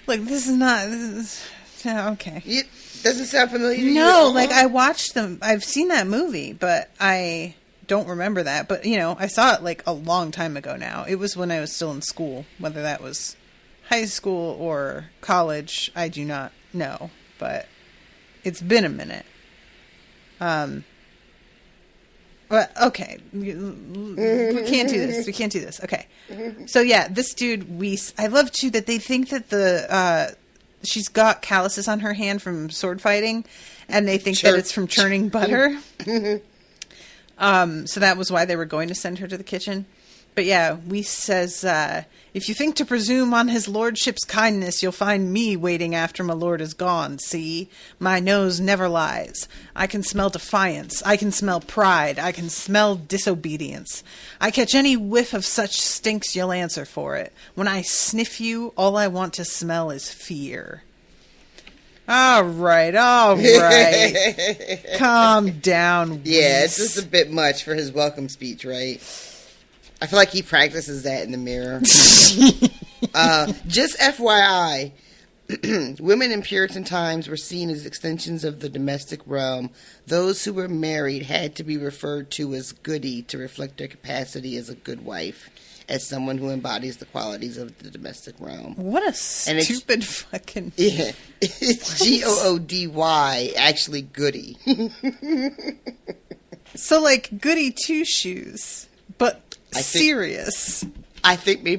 Look, this is okay. It doesn't sound familiar to you? No, like I watched them. I've seen that movie, but I don't remember that. But, you know, I saw it like a long time ago now. It was when I was still in school. Whether that was high school or college, I do not know. But it's been a minute. But, okay. We can't do this. We can't do this. Okay. So, yeah, this dude, I love, too, that they think that she's got calluses on her hand from sword fighting, and they think that it's from churning butter. So that was why they were going to send her to the kitchen. But yeah, Weiss says, if you think to presume on his lordship's kindness, you'll find me waiting after my lord is gone. See, my nose never lies. I can smell defiance. I can smell pride. I can smell disobedience. I catch any whiff of such stinks, you'll answer for it. When I sniff you, all I want to smell is fear. All right. Calm down, Weiss. Yeah, it's just a bit much for his welcome speech, right? I feel like he practices that in the mirror. Just FYI, women in Puritan times were seen as extensions of the domestic realm. Those who were married had to be referred to as goody to reflect their capacity as a good wife, as someone who embodies the qualities of the domestic realm. What a stupid fucking... Yeah, it's Goody, actually goody. So, like, goody two-shoes, but serious. I think you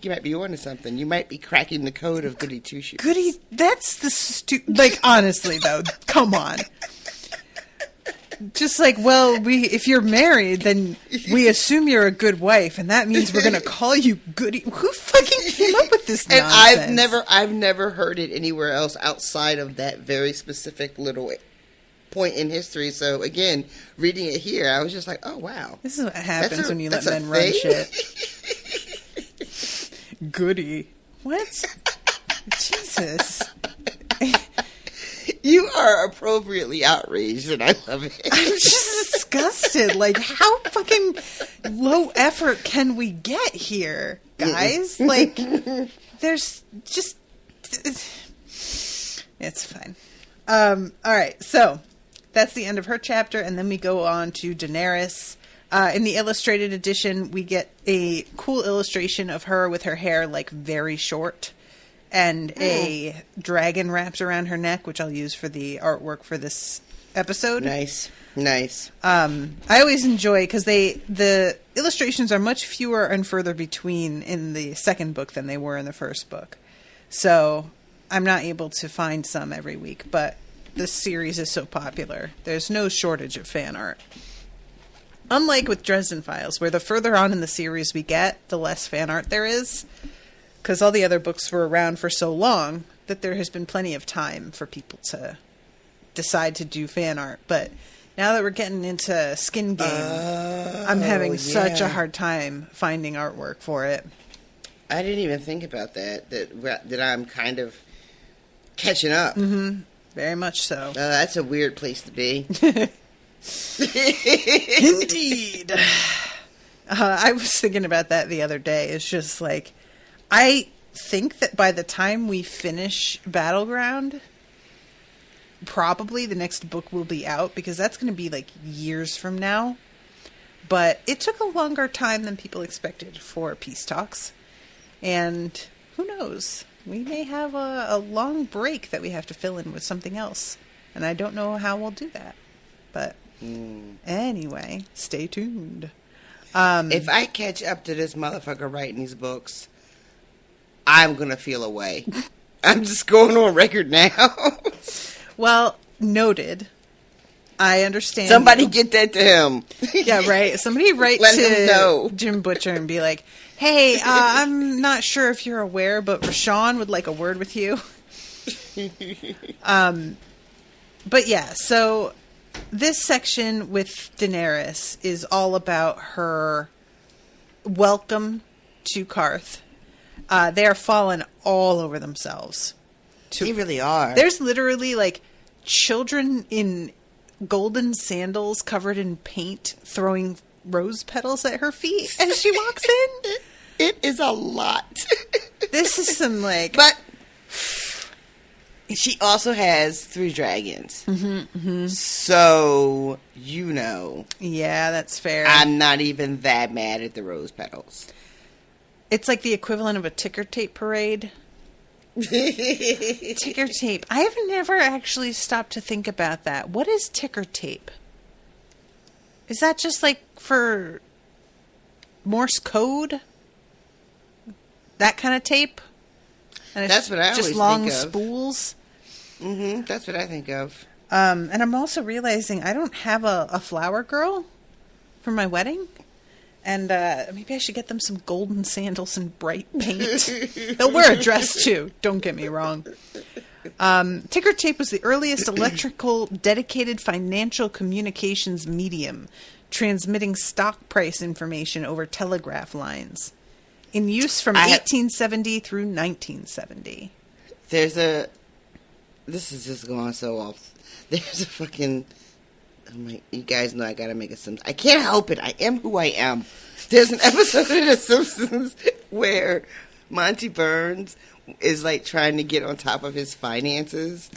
might be onto something. You might be cracking the code of goody two-shoes. Goody, that's the like, honestly, though, come on. Just like, well, if you're married, then we assume you're a good wife, and that means we're going to call you Goody. Who fucking came up with this nonsense? And I've never heard it anywhere else outside of that very specific little point in history. So again, reading it here, I was just like, oh wow, this is what happens when you let men run shit. Goody, what? Jesus. You are appropriately outraged, and I love it. I'm just disgusted. Like, how fucking low effort can we get here, guys? Like, there's just... It's fine. All right, so that's the end of her chapter, and then we go on to Daenerys. In the illustrated edition, we get a cool illustration of her with her hair, like, very short, and a dragon wrapped around her neck, which I'll use for the artwork for this episode. Nice. I always enjoy, because the illustrations are much fewer and further between in the second book than they were in the first book. So I'm not able to find some every week, but this series is so popular. There's no shortage of fan art. Unlike with Dresden Files, where the further on in the series we get, the less fan art there is. Because all the other books were around for so long that there has been plenty of time for people to decide to do fan art. But now that we're getting into Skin Game, I'm having such a hard time finding artwork for it. I didn't even think about that I'm kind of catching up. Mm-hmm. Very much so. That's a weird place to be. Indeed. I was thinking about that the other day. It's just like... I think that by the time we finish Battleground, probably the next book will be out, because that's going to be like years from now. But it took a longer time than people expected for peace talks. And who knows? We may have a long break that we have to fill in with something else. And I don't know how we'll do that. But anyway, stay tuned. If I catch up to this motherfucker writing these books, I'm going to feel away. I'm just going on record now. Well, noted. I understand. Somebody get that to him. Yeah, right. Somebody write Let him know. to Jim Butcher and be like, hey, I'm not sure if you're aware, but Rashawn would like a word with you. But yeah, so this section with Daenerys is all about her welcome to Karth. They are falling all over themselves. They really are. There's literally like children in golden sandals covered in paint throwing rose petals at her feet as she walks in. It is a lot. This is some like... But she also has 3 dragons. So, you know. Yeah, that's fair. I'm not even that mad at the rose petals. It's like the equivalent of a ticker tape parade. Ticker tape. I have never actually stopped to think about that. What is ticker tape? Is that just like for Morse code? That kind of tape? And it's That's what I always just long think of. spools? That's what I think of. And I'm also realizing I don't have a flower girl for my wedding. And maybe I should get them some golden sandals and bright paint. They'll wear a dress too, don't get me wrong. Ticker tape was the earliest electrical dedicated financial communications medium, transmitting stock price information over telegraph lines. In use from 1870 through 1970. This is just going so off. There's a fucking... you guys know I gotta make a Simpsons. I can't help it. I am who I am. There's an episode of The Simpsons where Monty Burns is like trying to get on top of his finances,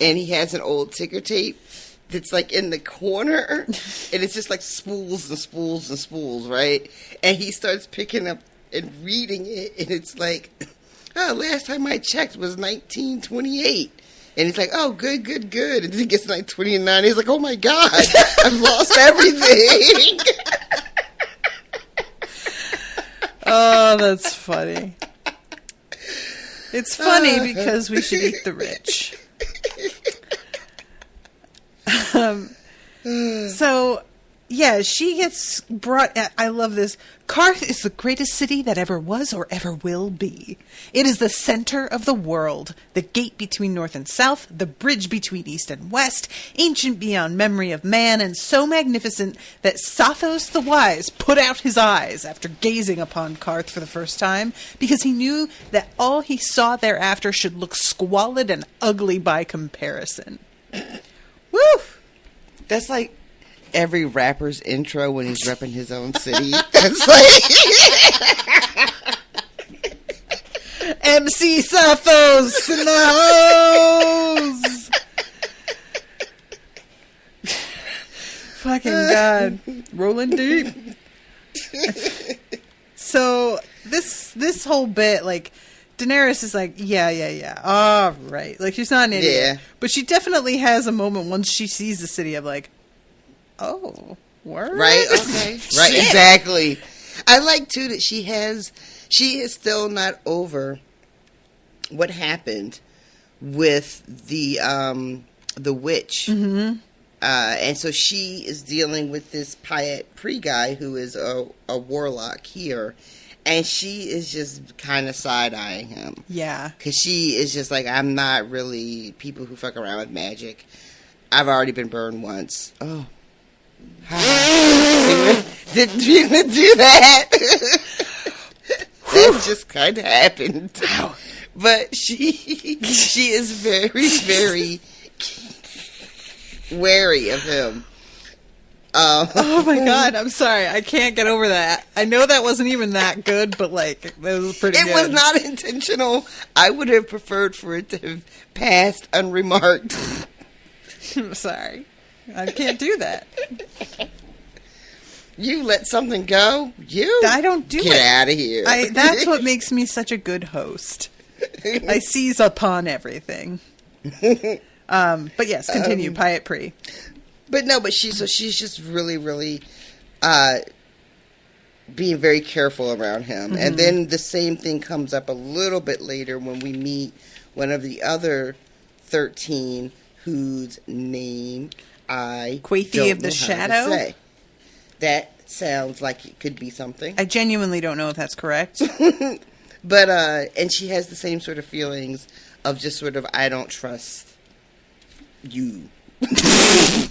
and he has an old ticker tape that's like in the corner, and it's just like spools and spools and spools, right? And he starts picking up and reading it, and it's like, oh, last time I checked was 1928. And he's like, oh, good. And then he gets to like 29. He's like, oh my God, I've lost everything. Oh, that's funny. It's funny because we should eat the rich. So, yeah, she gets brought... I love this. Karth is the greatest city that ever was or ever will be. It is the center of the world, the gate between north and south, the bridge between east and west, ancient beyond memory of man, and so magnificent that Sathos the Wise put out his eyes after gazing upon Karth for the first time, because he knew that all he saw thereafter should look squalid and ugly by comparison. Woo! That's like every rapper's intro when he's repping his own city. That's like... MC Sathos in the house! Fucking God. Rolling deep. So, this whole bit, like, Daenerys is like, yeah. All right. Like, she's not an idiot. Yeah. But she definitely has a moment once she sees the city of, like, oh, word? Right, okay. Right, Shit. exactly. I like, too, that she is still not over what happened with the witch. Mm-hmm. And so she is dealing with this Payet Pri guy who is a warlock here. And she is just kind of side-eyeing him. Yeah. Because she is just like, I'm not really people who fuck around with magic. I've already been burned once. Oh. Didn't you do that? That just kind of happened. But she is very, very wary of him. Oh my God, I'm sorry. I can't get over that. I know that wasn't even that good, but like, that was pretty good. It was not intentional. I would have preferred for it to have passed unremarked. I'm sorry. I can't do that. You let something go? I don't do it. Get out of here. That's what makes me such a good host. I seize upon everything. But yes, continue. Pyat Pri. But she's just really, really being very careful around him. Mm-hmm. And then the same thing comes up a little bit later when we meet one of the other 13 whose name I Quaithe don't of the know Shadow? how to say. That sounds like it could be something. I genuinely don't know if that's correct. But, and she has the same sort of feelings of just sort of, I don't trust you.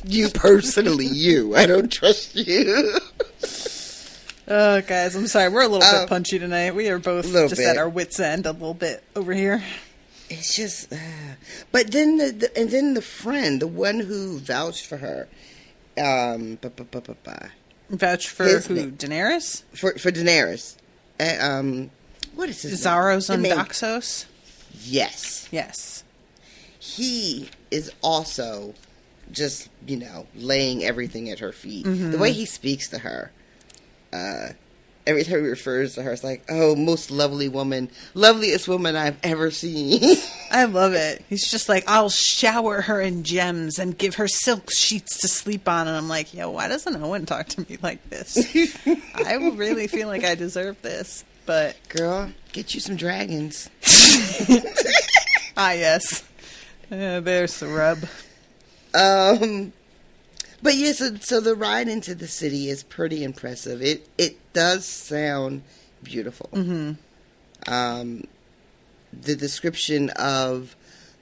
You personally, you. I don't trust you. Oh, guys, I'm sorry. We're a little bit punchy tonight. We are both just at our wits' end a little bit over here. It's just, but then the friend, the one who vouched for her, vouched for who? Daenerys? For Daenerys. What is his Zaros name? Ondaxos? Yes. He is also just, laying everything at her feet. Mm-hmm. The way he speaks to her, every time he refers to her, it's like, oh, most lovely woman, loveliest woman I've ever seen. I love it. He's just like, I'll shower her in gems and give her silk sheets to sleep on. And I'm like, yo, why doesn't Owen talk to me like this? I really feel like I deserve this. But girl, get you some dragons. Yes. There's the rub. But yeah, so the ride into the city is pretty impressive. It does sound beautiful. Mm-hmm. The description of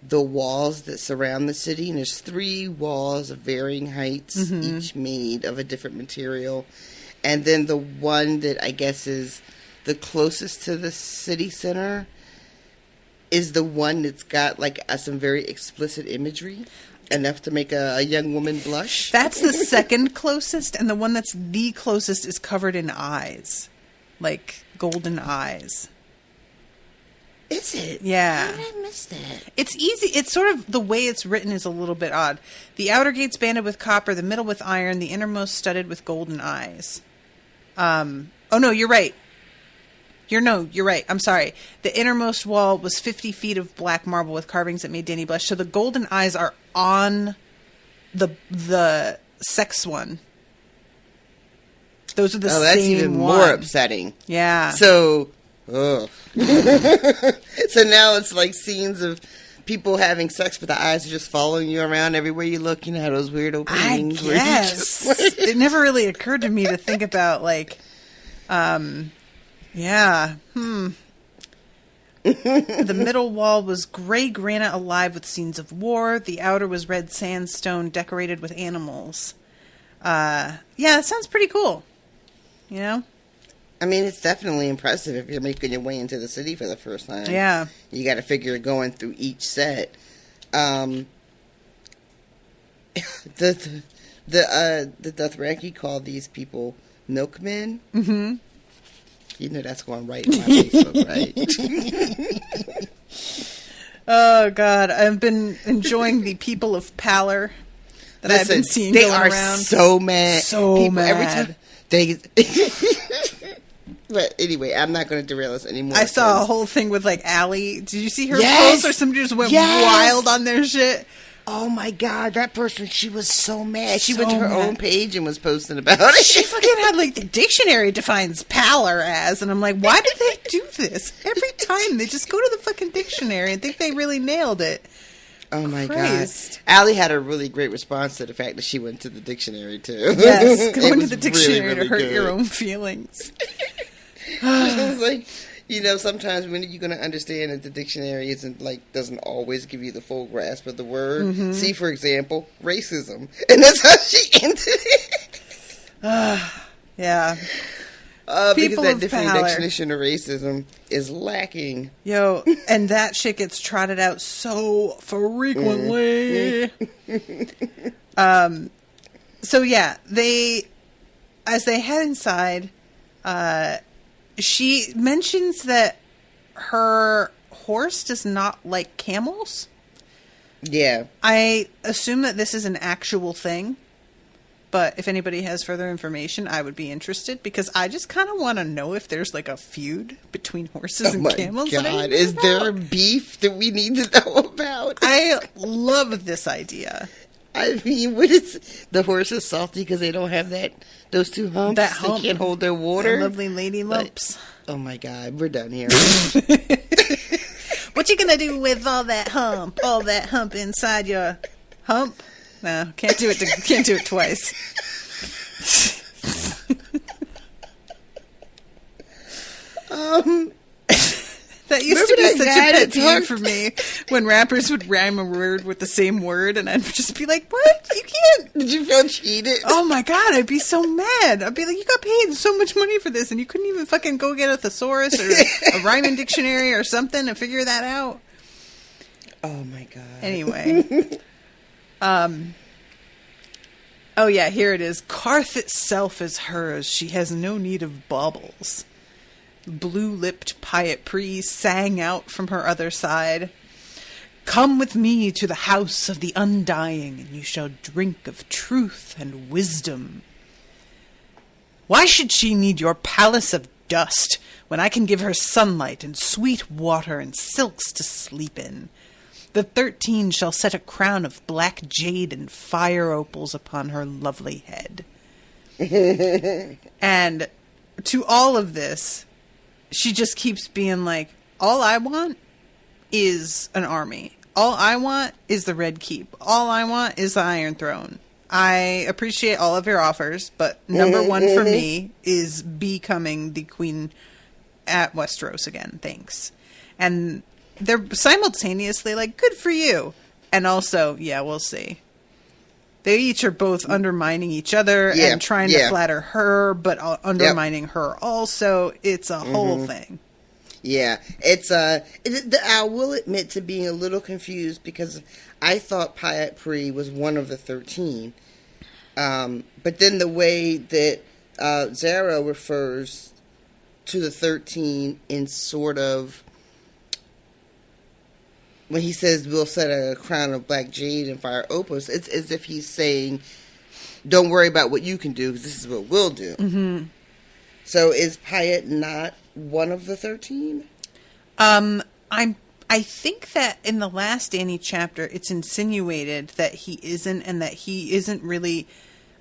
the walls that surround the city, and there's 3 walls of varying heights, mm-hmm. each made of a different material. And then the one that I guess is the closest to the city center is the one that's got some very explicit imagery, enough to make a young woman blush. That's the second closest, and the one that's the closest is covered in eyes, like golden eyes. Is it? Yeah. How did I miss that? It's easy. It's sort of the way it's written is a little bit odd. The outer gates banded with copper, the middle with iron, the innermost studded with golden eyes. Oh no, you're right. You're right. I'm sorry. The innermost wall was 50 feet of black marble with carvings that made Dany blush. So the golden eyes are on the sex one. Those are the same that's even one. more upsetting. Yeah. So, ugh. So now it's like scenes of people having sex, but the eyes are just following you around everywhere you look. You know how those weird openings. I guess. It never really occurred to me to think about yeah. The middle wall was gray granite alive with scenes of war. The outer was red sandstone decorated with animals. Yeah, that sounds pretty cool. I mean, it's definitely impressive if you're making your way into the city for the first time. Yeah. You got to figure going through each set. The Dothraki call these people milkmen. Mm-hmm. You know that's going right in my Facebook, right? Oh, God. I've been enjoying the people of Pallor that I've been seeing going around. They are so mad. Mad. Every time they... But anyway, I'm not going to derail us anymore. I saw a whole thing with, Allie. Did you see her post? Or somebody just went wild on their shit? Oh my God, that person, she was so mad. She went to her own page and was posting about it. She fucking had the dictionary defines pallor as, and I'm like, why did they do this? Every time they just go to the fucking dictionary and think they really nailed it. Oh my Christ. God. Allie had a really great response to the fact that she went to the dictionary too. Yes, going to the dictionary really, really to hurt good. your own feelings. I was like, sometimes when you're going to understand that the dictionary doesn't always give you the full grasp of the word. Mm-hmm. See, for example, racism. And that's how she ended it. Yeah. Because that definition of racism is lacking. Yo, and that shit gets trotted out so frequently. So yeah, as they head inside, she mentions that her horse does not like camels. Yeah. I assume that this is an actual thing. but if anybody has further information, I would be interested, because I just kind of want to know if there's like a feud between horses and camels. God, is there a beef that we need to know about? I love this idea. I mean, what is the horse is salty because they don't have those two humps? That hump. They can't hold their water. The lovely lady lumps. Oh my God, we're done here. What you gonna do with all that hump? All that hump inside your hump? No, can't do it. Can't do it twice. That used to be such a pet peeve for me when rappers would rhyme a word with the same word, and I'd just be like, "What? You can't!" Did you feel cheated? Oh my God, I'd be so mad. I'd be like, "You got paid so much money for this, and you couldn't even fucking go get a thesaurus or a rhyming dictionary or something to figure that out." Oh my God. Anyway, oh yeah, here it is. Karth itself is hers. She has no need of baubles. Blue-lipped Pyat-Pri sang out from her other side. Come with me to the house of the undying, and you shall drink of truth and wisdom. Why should she need your palace of dust, when I can give her sunlight and sweet water and silks to sleep in? The 13 shall set a crown of black jade and fire opals upon her lovely head. And to all of this, she just keeps being like, all I want is an army. All I want is the Red Keep. All I want is the Iron Throne. I appreciate all of your offers, but number one for me is becoming the queen at Westeros again. Thanks. And they're simultaneously like, good for you. And also, yeah, we'll see. They each are both undermining each other and trying to flatter her, but undermining her also. It's a whole thing. Yeah, it's I will admit to being a little confused because I thought Pyat-Pri was one of the 13. But then the way that Zara refers to the 13 in sort of, when he says we'll set a crown of black jade and fire opals, it's as if he's saying, don't worry about what you can do, because this is what we'll do. Mm-hmm. So is Pyat not one of the 13? I think that in the last Dany chapter, it's insinuated that he isn't, and that he isn't really,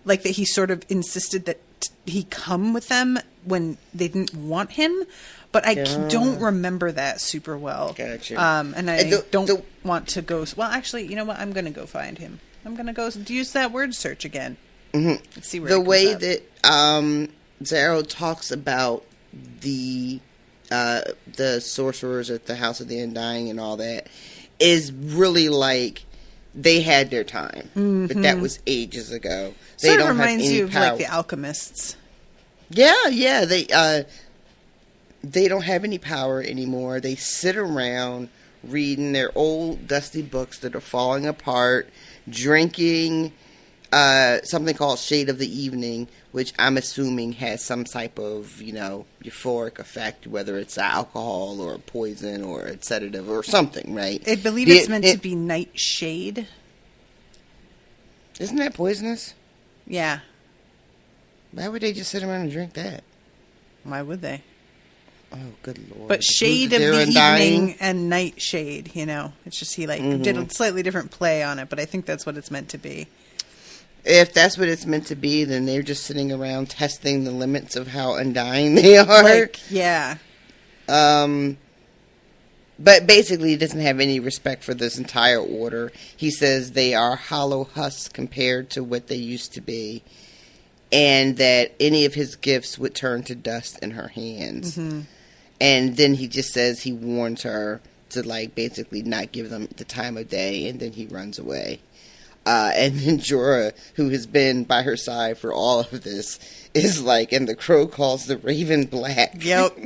like, that he sort of insisted that he come with them when they didn't want him. But I don't remember that super well. Gotcha. And I don't want to go... Well, actually, you know what? I'm going to go find him. I'm going to go use that word search again. Mm-hmm. Let's see where the it way up. that Zaro talks about the sorcerers at the House of the Undying and all that is really like they had their time. Mm-hmm. But that was ages ago. They don't reminds have any you of power. Like the alchemists. Yeah. They don't have any power anymore. They sit around reading their old dusty books that are falling apart, drinking something called Shade of the Evening, which I'm assuming has some type of, euphoric effect, whether it's alcohol or poison or a sedative or something, right? I believe it's meant to be nightshade. Isn't that poisonous? Yeah. Why would they just sit around and drink that? Why would they? Oh, good Lord. But Shade of the Evening and Nightshade, it's just he did a slightly different play on it, but I think that's what it's meant to be. If that's what it's meant to be, then they're just sitting around testing the limits of how undying they are. Yeah. But basically, he doesn't have any respect for this entire order. He says they are hollow husks compared to what they used to be, and that any of his gifts would turn to dust in her hands. Mm-hmm. And then he just says he warns her to, basically not give them the time of day, and then he runs away. And then Jorah, who has been by her side for all of this, is and the crow calls the raven black. Yep.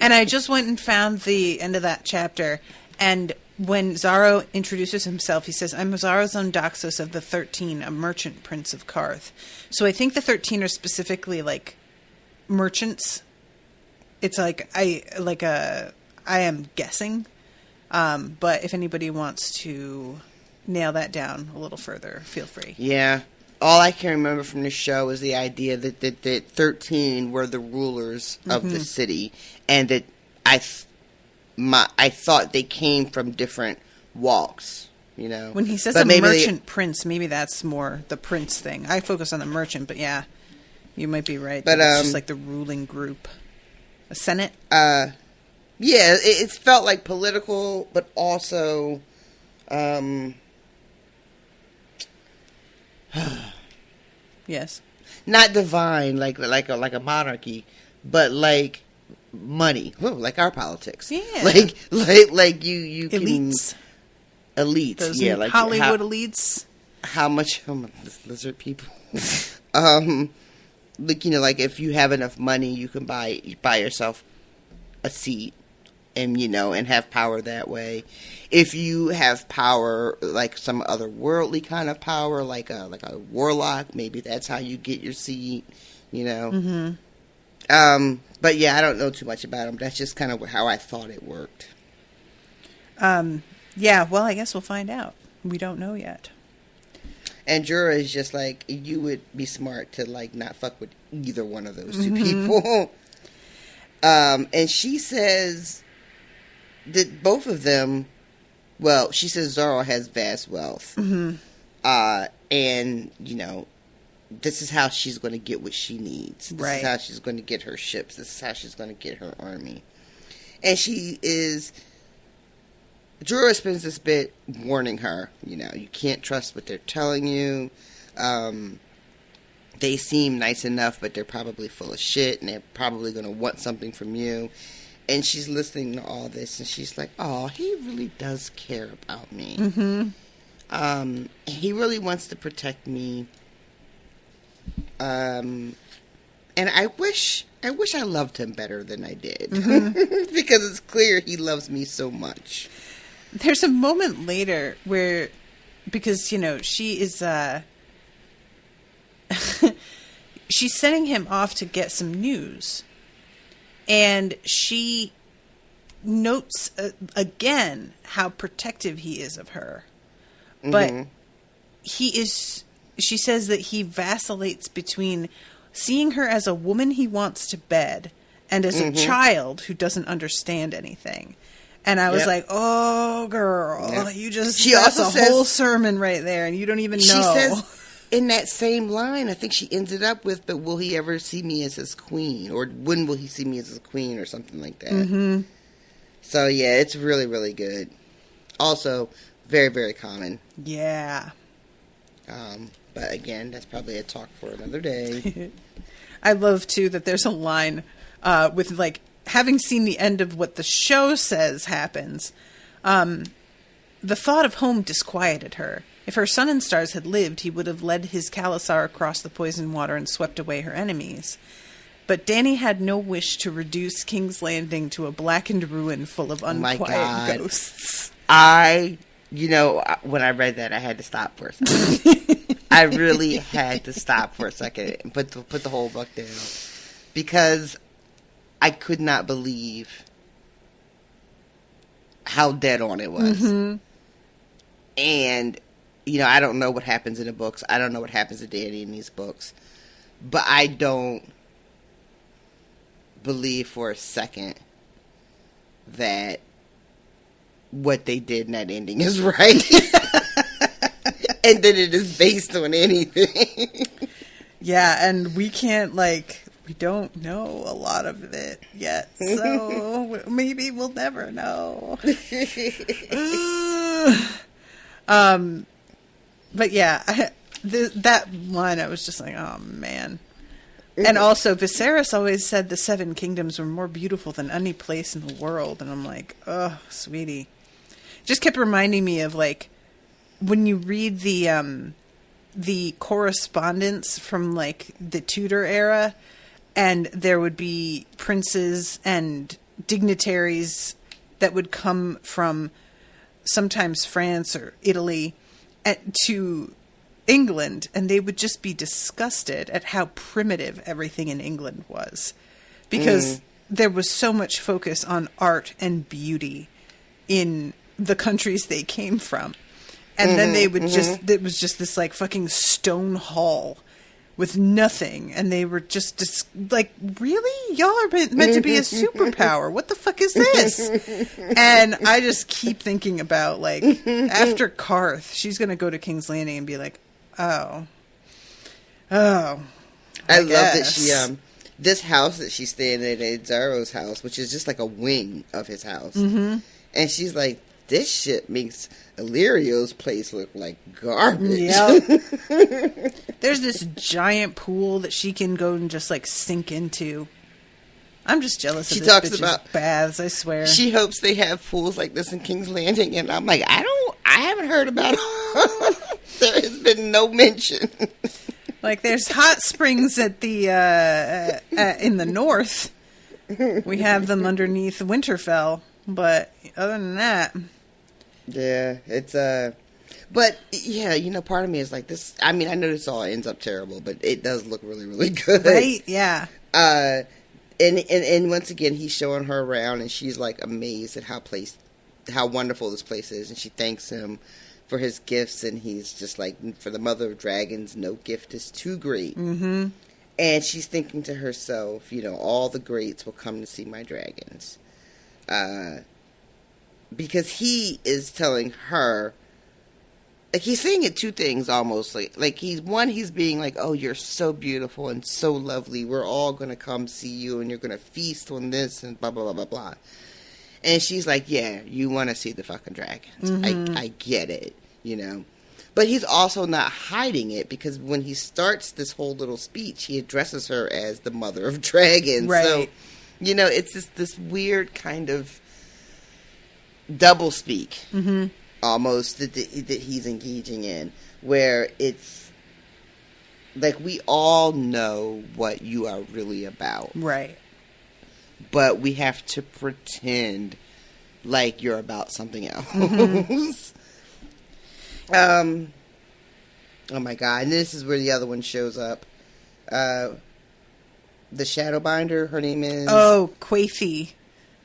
And I just went and found the end of that chapter, and when Zaro introduces himself, he says, I'm Zaro's own Doxos of the 13, a merchant prince of Karth. So I think the 13 are specifically, merchants. It's I am guessing. But if anybody wants to nail that down a little further, feel free. Yeah. all I can remember from the show is the idea that 13 were the rulers of the city, and that I thought they came from different walks. You know, when he says a merchant prince, maybe that's more the prince thing. I focus on the merchant, but yeah, you might be right. But it's just like the ruling group, a senate. Yeah, it felt like political, but also, yes, not divine, like a monarchy, but like money, like our politics. Yeah, like you elites. Those like Hollywood elites. How much lizard people? Like, you know, like if you have enough money, you can buy yourself a seat, and you know, and have power that way. If you have power, like some other worldly kind of power, like a warlock, maybe that's how you get your seat. You know. But yeah, I don't know too much about them. That's just kind of how I thought it worked. Yeah, well, I guess we'll find out. We don't know yet. And Jorah is just like, you would be smart to like not fuck with either one of those two people. And she says that both of them, well, she says Zoro has vast wealth. And, you know, this is how she's going to get what she needs. This is how she's going to get her ships. This is how she's going to get her army. And Jorah spends this bit warning her, you know, you can't trust what they're telling you. They seem nice enough, but they're probably full of shit, and they're probably going to want something from you. And she's listening to all this, and she's like, oh, he really does care about me. He really wants to protect me. And I wish I loved him better than I did. Because it's clear he loves me so much. There's a moment later where, because, you know, she is, she's sending him off to get some news. And she notes again how protective he is of her. But she says that he vacillates between seeing her as a woman he wants to bed and as a child who doesn't understand anything. And I was like, oh, girl, you just, that's a whole sermon right there, and you don't even know. She says in that same line, I think she ends it up with, but will he ever see me as his queen? Or when will he see me as his queen, or something like that. So, yeah, it's really, really good. Also, very, very common. Yeah. But again, that's probably a talk for another day. I love, too, that there's a line with, like, having seen the end of what the show says happens, the thought of home disquieted her. If her son and stars had lived, he would have led his Khalasar across the poisoned water and swept away her enemies. But Dany had no wish to reduce King's Landing to a blackened ruin full of unquiet ghosts. You know, when I read that, I had to stop for a second. I really had to stop for a second and put the whole book down. Because I could not believe how dead on it was. And, you know, I don't know what happens in the books. I don't know what happens to Dany in these books. But I don't believe for a second that what they did in that ending is right. And that it is based on anything. Yeah, and we can't, like, we don't know a lot of it yet, so maybe we'll never know. But yeah, that line, I was just like, oh man. And also, Viserys always said the Seven Kingdoms were more beautiful than any place in the world, and I'm like, oh, sweetie. Just kept reminding me of, like, when you read the correspondence from, like, the Tudor era, and there would be princes and dignitaries that would come from sometimes France or Italy to England, and they would just be disgusted at how primitive everything in England was. Because there was so much focus on art and beauty in the countries they came from. And then they would it was just this like fucking stone hall with nothing. And they were just like, really? Y'all are meant to be a superpower. What the fuck is this? And I just keep thinking about, like, after Karth, she's going to go to King's Landing and be like, I love that she, this house that she's staying in is Zaro's house, which is just like a wing of his house. Mm-hmm. And she's like, this shit makes Illyrio's place look like garbage. Yep. There's this giant pool that she can go and just like sink into. I'm just jealous of this bitch's baths, I swear. She hopes they have pools like this in King's Landing, and I'm like, I haven't heard about it. There has been no mention. Like, there's hot springs at the in the north. We have them underneath Winterfell, but other than that, yeah, it's but yeah, you know, part of me is like this. I mean, I know this all ends up terrible, but it does look really, really good, right? Yeah. And once again, he's showing her around, and she's like amazed at how wonderful this place is, and she thanks him for his gifts, and he's just like, for the mother of dragons, no gift is too great. Mm-hmm. And she's thinking to herself, you know, all the greats will come to see my dragons. Because he is telling her, like, he's saying it two things almost. Like he's being like, oh, you're so beautiful and so lovely. We're all going to come see you, and you're going to feast on this and blah, blah, blah, blah, blah. And she's like, yeah, you want to see the fucking dragons. Mm-hmm. I get it, you know. But he's also not hiding it, because when he starts this whole little speech, he addresses her as the mother of dragons. Right. So, you know, it's just this weird kind of double speak, mm-hmm. almost, that he's engaging in, where it's like, we all know what you are really about. Right. But we have to pretend like you're about something else. Mm-hmm. Oh my god. And this is where the other one shows up. The Shadowbinder, her name is... Oh, Quaithi.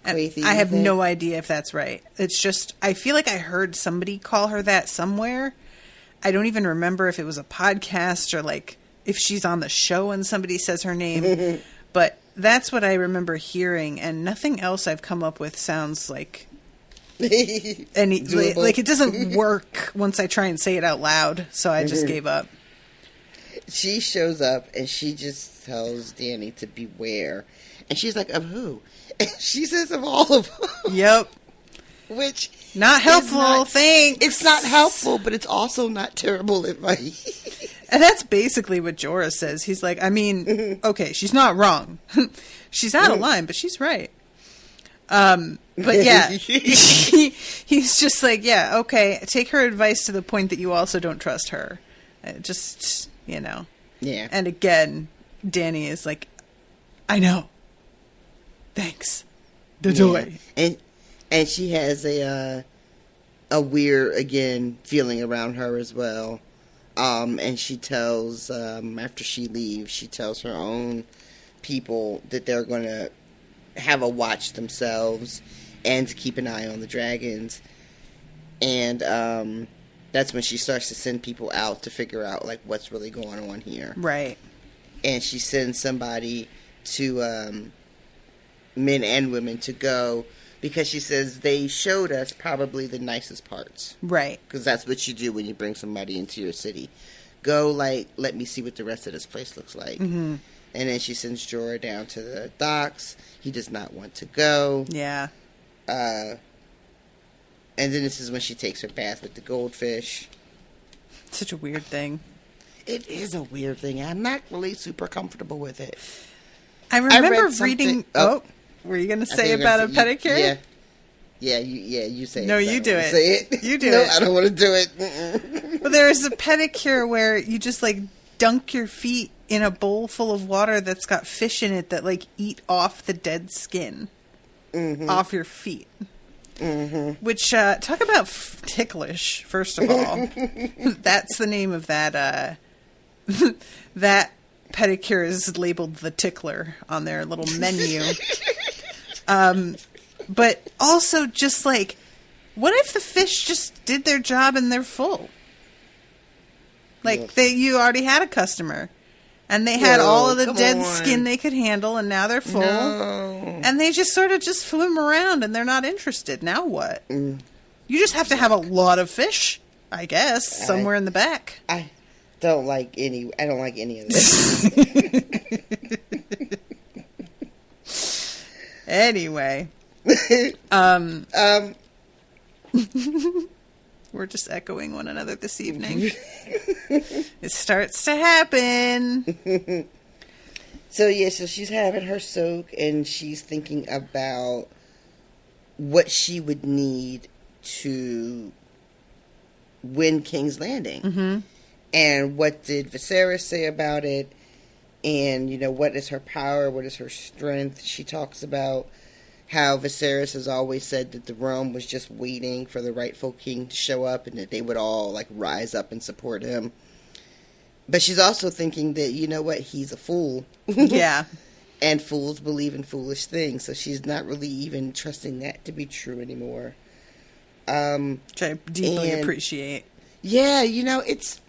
Quaithi, I have no idea if that's right. It's just, I feel like I heard somebody call her that somewhere. I don't even remember if it was a podcast or like if she's on the show and somebody says her name. But that's what I remember hearing, and nothing else I've come up with sounds like any like it doesn't work once I try and say it out loud, so I just gave up. She shows up and she just tells Dany to beware, and she's like, of who? And she says, of all of them. Yep. Which not helpful. Thanks. It's not helpful, but it's also not terrible advice. And that's basically what Jorah says. He's like, I mean, okay, she's not wrong. She's out of line, but she's right. But yeah, he's just like, yeah, okay, take her advice to the point that you also don't trust her. Just, you know. Yeah. And again, Dany is like, I know. Thanks. Dodoy. Yeah. And she has a weird, again, feeling around her as well. And she tells, after she leaves, she tells her own people that they're going to have a watch themselves and to keep an eye on the dragons. And that's when she starts to send people out to figure out, like, what's really going on here. Right. And she sends somebody to men and women to go, because she says they showed us probably the nicest parts. Right. Because that's what you do when you bring somebody into your city. Go, like, let me see what the rest of this place looks like. Mm-hmm. And then she sends Jorah down to the docks. He does not want to go. Yeah. And then this is when she takes her bath with the goldfish. Such a weird thing. It is a weird thing. I'm not really super comfortable with it. I remember reading... Oh, were you going to say about a pedicure? Yeah. Yeah, you say it. No, you do it. Say it. You do no, it. I don't want to do it. Well, there is a pedicure where you just, like, dunk your feet in a bowl full of water that's got fish in it that, like, eat off the dead skin off your feet. Mm-hmm. Which, talk about ticklish, first of all. That's the name of that, that pedicure is labeled the Tickler on their little menu. But also just like What if the fish just did their job and they're full? Like, you already had a customer. And they had all of the dead skin they could handle, and now they're full. No. And they just sort of just swim around, and they're not interested. Now what? You just have to have a lot of fish, I guess, somewhere in the back. I don't like any of this. Anyway. We're just echoing one another this evening. It starts to happen. So she's having her soak, and she's thinking about what she would need to win King's Landing. Mm-hmm. And what did Viserys say about it? And, what is her power? What is her strength? She talks about how Viserys has always said that the realm was just waiting for the rightful king to show up, and that they would all, rise up and support him. But she's also thinking that, he's a fool. Yeah. And fools believe in foolish things, so she's not really even trusting that to be true anymore. Which I deeply appreciate. Yeah, it's...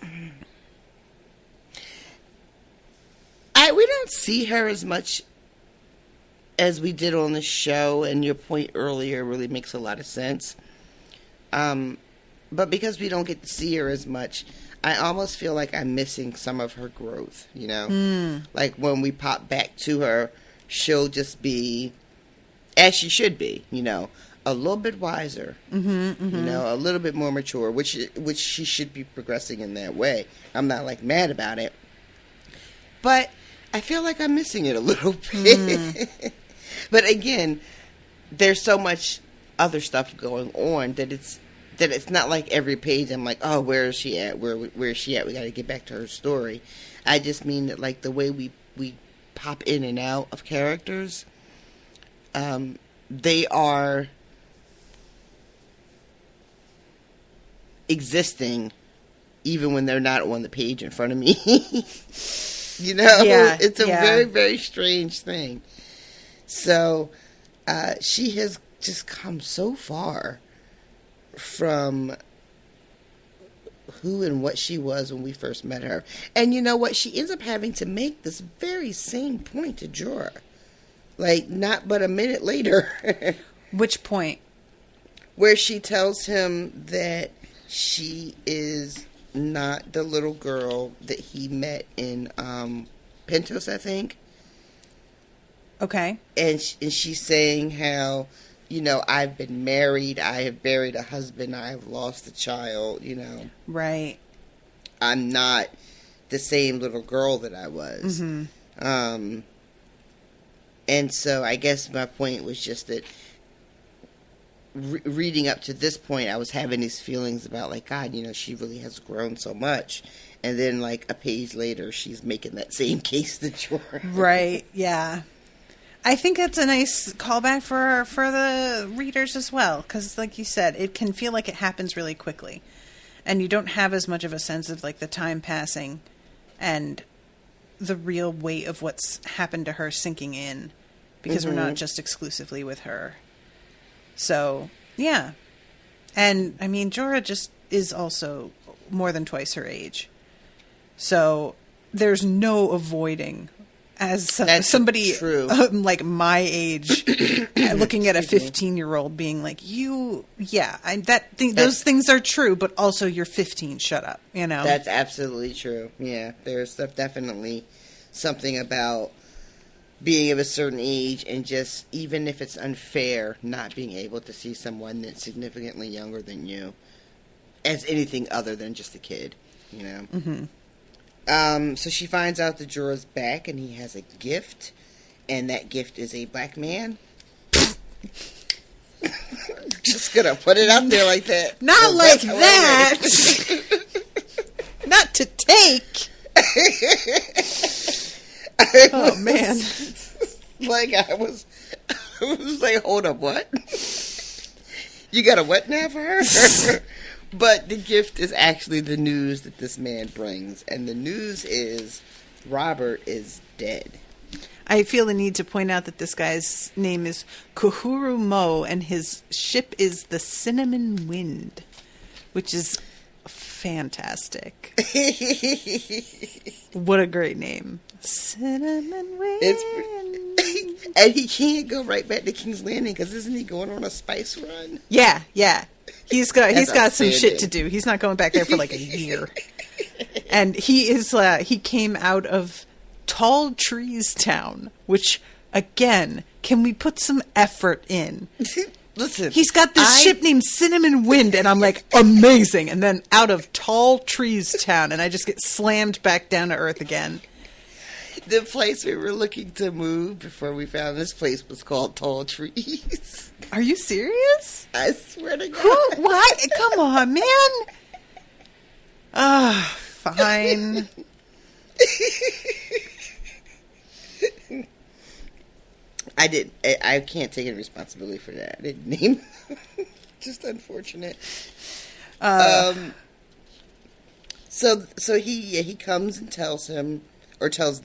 we don't see her as much as we did on the show, and your point earlier really makes a lot of sense. But because we don't get to see her as much, I almost feel like I'm missing some of her growth, Like, when we pop back to her, she'll just be, as she should be, a little bit wiser, a little bit more mature, which she should be progressing in that way. I'm not, mad about it. But I feel like I'm missing it a little bit. But again, there's so much other stuff going on that it's not like every page I'm like, oh, where is she at? Where is she at? We got to get back to her story. I just mean that, the way we pop in and out of characters, they are existing even when they're not on the page in front of me. Yeah, it's a very, very strange thing. So, she has just come so far from who and what she was when we first met her. And you know what? She ends up having to make this very same point to Jorah. Not but a minute later. Which point? Where she tells him that she is not the little girl that he met in Pentos, I think. Okay. And she's saying how, I've been married, I have buried a husband, I have lost a child, Right. I'm not the same little girl that I was. Mm-hmm. And so I guess my point was just that reading up to this point, I was having these feelings about, God, she really has grown so much. And then, a page later, she's making that same case to Jorah. Right, yeah. I think that's a nice callback for the readers as well, because, like you said, it can feel like it happens really quickly, and you don't have as much of a sense of the time passing and the real weight of what's happened to her sinking in, because we're not just exclusively with her. So yeah, and I mean Jorah just is also more than twice her age, so there's no avoiding. As somebody like my age, looking at a 15-year-old being like, those things are true, but also you're 15, shut up, That's absolutely true. Yeah, there's definitely something about being of a certain age and just, even if it's unfair, not being able to see someone that's significantly younger than you as anything other than just a kid, Mm-hmm. So she finds out that Jorah's back, and he has a gift, and that gift is a black man. Just gonna put it out there like that. Not like that. Not to take. Oh man! I was like, hold up, what? You got a what now for her? But the gift is actually the news that this man brings. And the news is Robert is dead. I feel the need to point out that this guy's name is Kuhuru Mo, and his ship is the Cinnamon Wind, which is fantastic. What a great name. Cinnamon Wind. And he can't go right back to King's Landing because isn't he going on a spice run? Yeah. He's got some shit to outstanding. do. He's not going back there for like a year. And he came out of Tall Trees Town, which, again, can we put some effort in? Listen, He's got this ship named Cinnamon Wind, and I'm like, amazing. And then out of Tall Trees Town, and I just get slammed back down to earth again. The place we were looking to move before we found this place was called Tall Trees. Are you serious? I swear to God. Who? What? Come on, man. Ah, fine. I can't take any responsibility for that. I didn't name. Just unfortunate. So he comes and tells him, or tells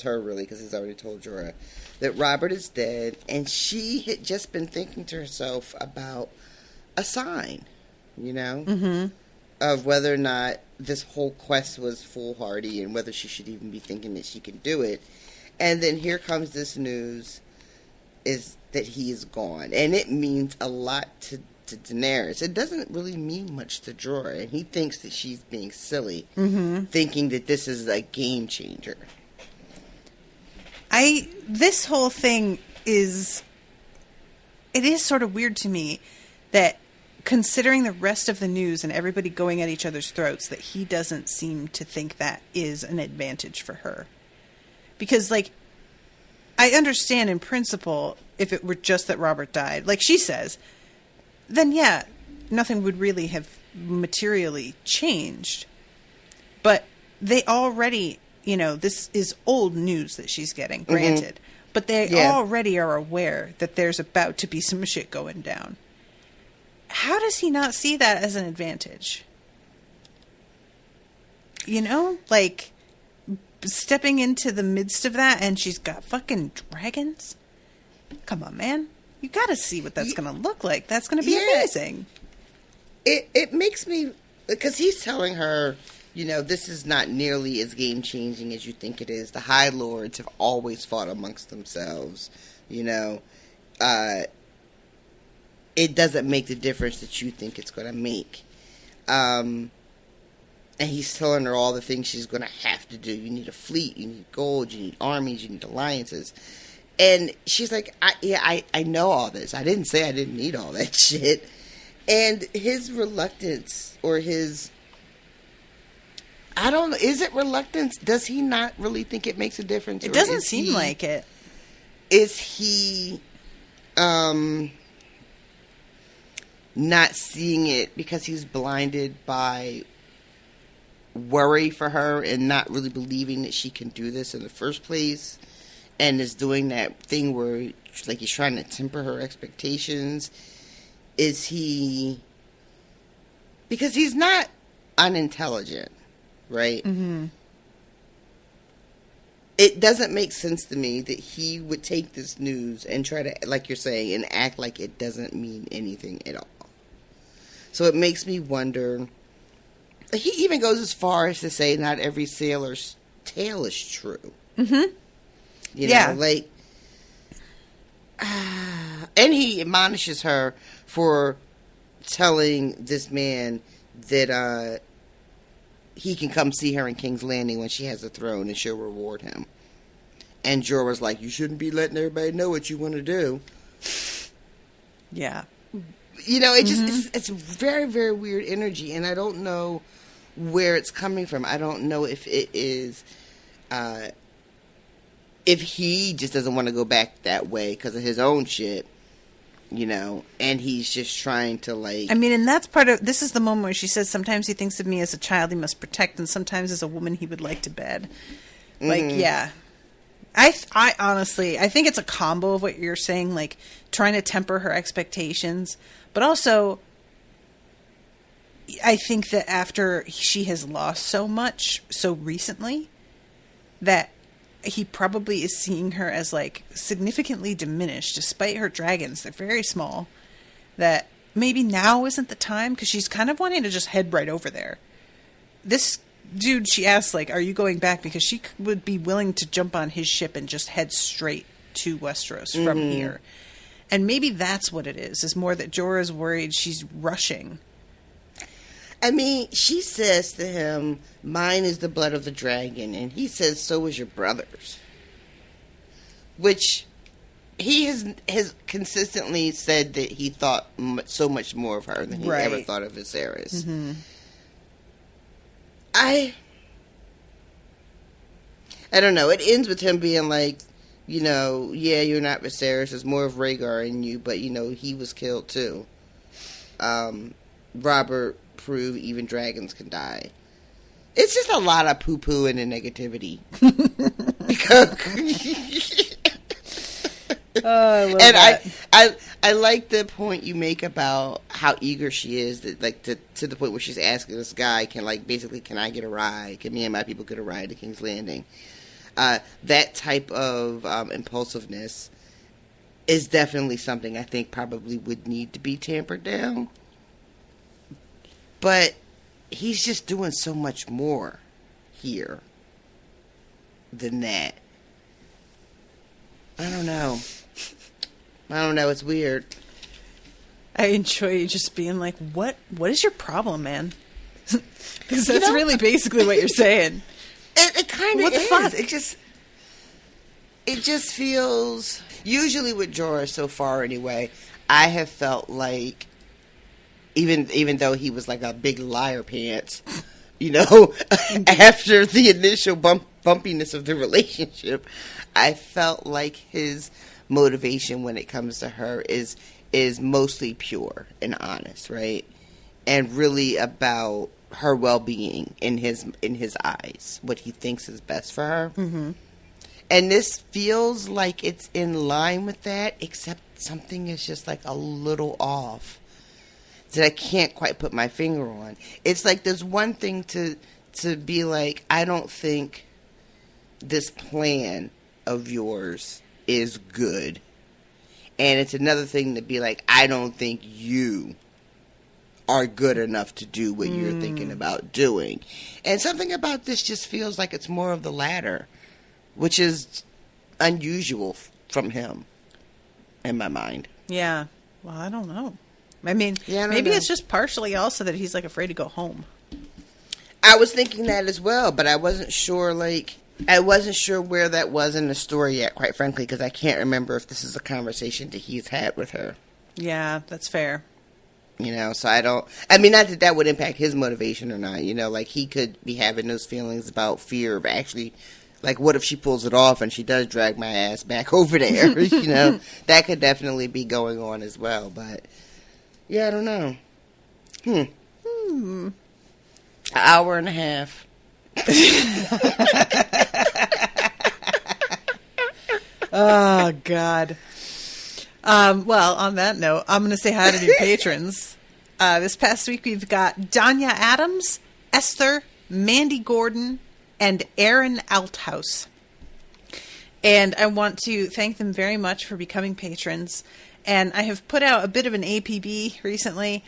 her really, because he's already told Jorah, that Robert is dead, and she had just been thinking to herself about a sign, of whether or not this whole quest was foolhardy and whether she should even be thinking that she can do it. And then here comes this news is that he is gone. And it means a lot to Daenerys. It doesn't really mean much to Jorah. And he thinks that she's being silly, thinking that this is a game changer. This whole thing is sort of weird to me that, considering the rest of the news and everybody going at each other's throats, that he doesn't seem to think that is an advantage for her. Because, like, I understand in principle if it were just that Robert died, like she says, then yeah, nothing would really have materially changed. But they already, this is old news that she's getting, granted. But they already are aware that there's about to be some shit going down. How does he not see that as an advantage? Like, stepping into the midst of that, and she's got fucking dragons? Come on, man. You gotta see what that's gonna look like. That's gonna be amazing. It makes me... Because he's telling her, this is not nearly as game-changing as you think it is. The High Lords have always fought amongst themselves. It doesn't make the difference that you think it's going to make. And he's telling her all the things she's going to have to do. You need a fleet, you need gold, you need armies, you need alliances. And she's like, I know all this. I didn't say I didn't need all that shit. And his reluctance, or his... I don't know. Is it reluctance? Does he not really think it makes a difference? It doesn't seem like it. Is he not seeing it because he's blinded by worry for her and not really believing that she can do this in the first place, and is doing that thing where, like, he's trying to temper her expectations? Is he... Because he's not unintelligent, right? Mm-hmm. It doesn't make sense to me that he would take this news and try to, like you're saying, and act like it doesn't mean anything at all. So it makes me wonder... He even goes as far as to say not every sailor's tale is true. Mm-hmm. You know, like... and he admonishes her for telling this man that he can come see her in King's Landing when she has a throne and she'll reward him. And Jorah's like, you shouldn't be letting everybody know what you want to do. Yeah. You know, it just it's very, very weird energy, and I don't know where it's coming from. I don't know if it is if he just doesn't want to go back that way because of his own shit, you know, and he's just trying to, like... I mean, and that's part of... This is the moment where she says, sometimes he thinks of me as a child he must protect, and sometimes as a woman he would like to bed. Like, yeah. I honestly, I think it's a combo of what you're saying, like, trying to temper her expectations, but also, I think that after she has lost so much so recently, that he probably is seeing her as, like, significantly diminished, despite her dragons. They're very small. That maybe now isn't the time, because she's kind of wanting to just head right over there. This dude, she asks, like, are you going back? Because she would be willing to jump on his ship and just head straight to Westeros from here. And maybe that's what it is more that Jorah's worried she's rushing. I mean, she says to him, mine is the blood of the dragon. And he says, so is your brother's. Which he has consistently said that he thought so much more of her than he ever thought of Viserys. Mm-hmm. I don't know. It ends with him being like, you know, yeah, you're not Viserys. There's more of Rhaegar in you, but, you know, he was killed too. Robert proved even dragons can die. It's just a lot of poo-poo and negativity. I love that. I like the point you make about how eager she is, that like to the point where she's asking this guy, can I get a ride? Can me and my people get a ride to King's Landing? That type of impulsiveness is definitely something I think probably would need to be tampered down. But he's just doing so much more here than that. I don't know. It's weird. I enjoy you just being like, what is your problem, man? Because that's really basically what you're saying. It kind of is. Fuck? It just feels... Usually with Jorah so far anyway, I have felt like, even though he was like a big liar pants, you know, after the initial bumpiness of the relationship, I felt like his motivation when it comes to her is mostly pure and honest, right? And really about her well-being in his eyes, what he thinks is best for her. Mm-hmm. And this feels like it's in line with that, except something is just like a little off that I can't quite put my finger on. It's like there's one thing to be like, I don't think this plan of yours is good. And it's another thing to be like, I don't think you are good enough to do what you're thinking about doing. And something about this just feels like it's more of the latter, which is unusual from him, in my mind. Yeah. Well, I don't know. I mean, maybe it's just partially also that he's like afraid to go home. I was thinking that as well, but I wasn't sure, where that was in the story yet, quite frankly, because I can't remember if this is a conversation that he's had with her. Yeah, that's fair. You know, so not that would impact his motivation or not, you know, like he could be having those feelings about fear of actually, like, what if she pulls it off and she does drag my ass back over there, you know, that could definitely be going on as well, but, yeah, I don't know. An hour and a half. Oh, God. Well, on that note, I'm going to say hi to new patrons. This past week, we've got Danya Adams, Esther, Mandy Gordon, and Aaron Althouse. And I want to thank them very much for becoming patrons. And I have put out a bit of an APB recently.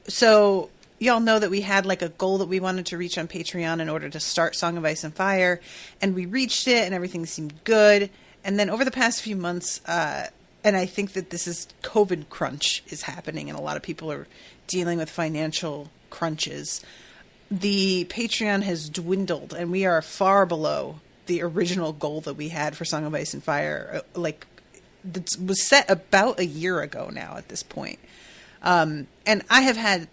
So y'all know that we had like a goal that we wanted to reach on Patreon in order to start Song of Ice and Fire. And we reached it and everything seemed good. And then over the past few months, and I think that this is COVID crunch is happening and a lot of people are dealing with financial crunches. The Patreon has dwindled and we are far below the original goal that we had for Song of Ice and Fire. Like, that was set about a year ago now at this point. And I have had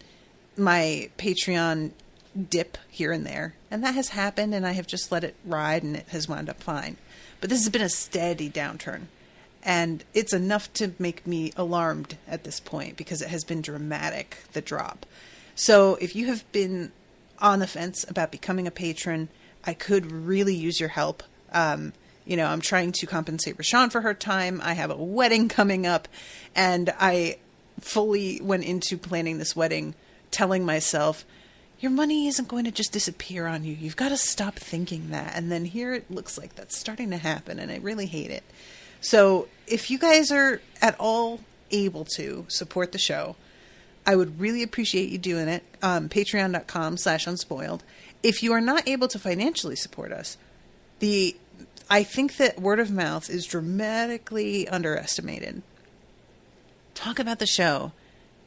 my Patreon dip here and there, and that has happened, and I have just let it ride, and it has wound up fine. But this has been a steady downturn, and it's enough to make me alarmed at this point because it has been dramatic, the drop. So if you have been on the fence about becoming a patron, I could really use your help. You know, I'm trying to compensate Rashawn for her time. I have a wedding coming up, and I fully went into planning this wedding telling myself, your money isn't going to just disappear on you. You've got to stop thinking that. And then here it looks like that's starting to happen, and I really hate it. So if you guys are at all able to support the show, I would really appreciate you doing it. Patreon.com/unspoiled. If you are not able to financially support us, I think that word of mouth is dramatically underestimated. Talk about the show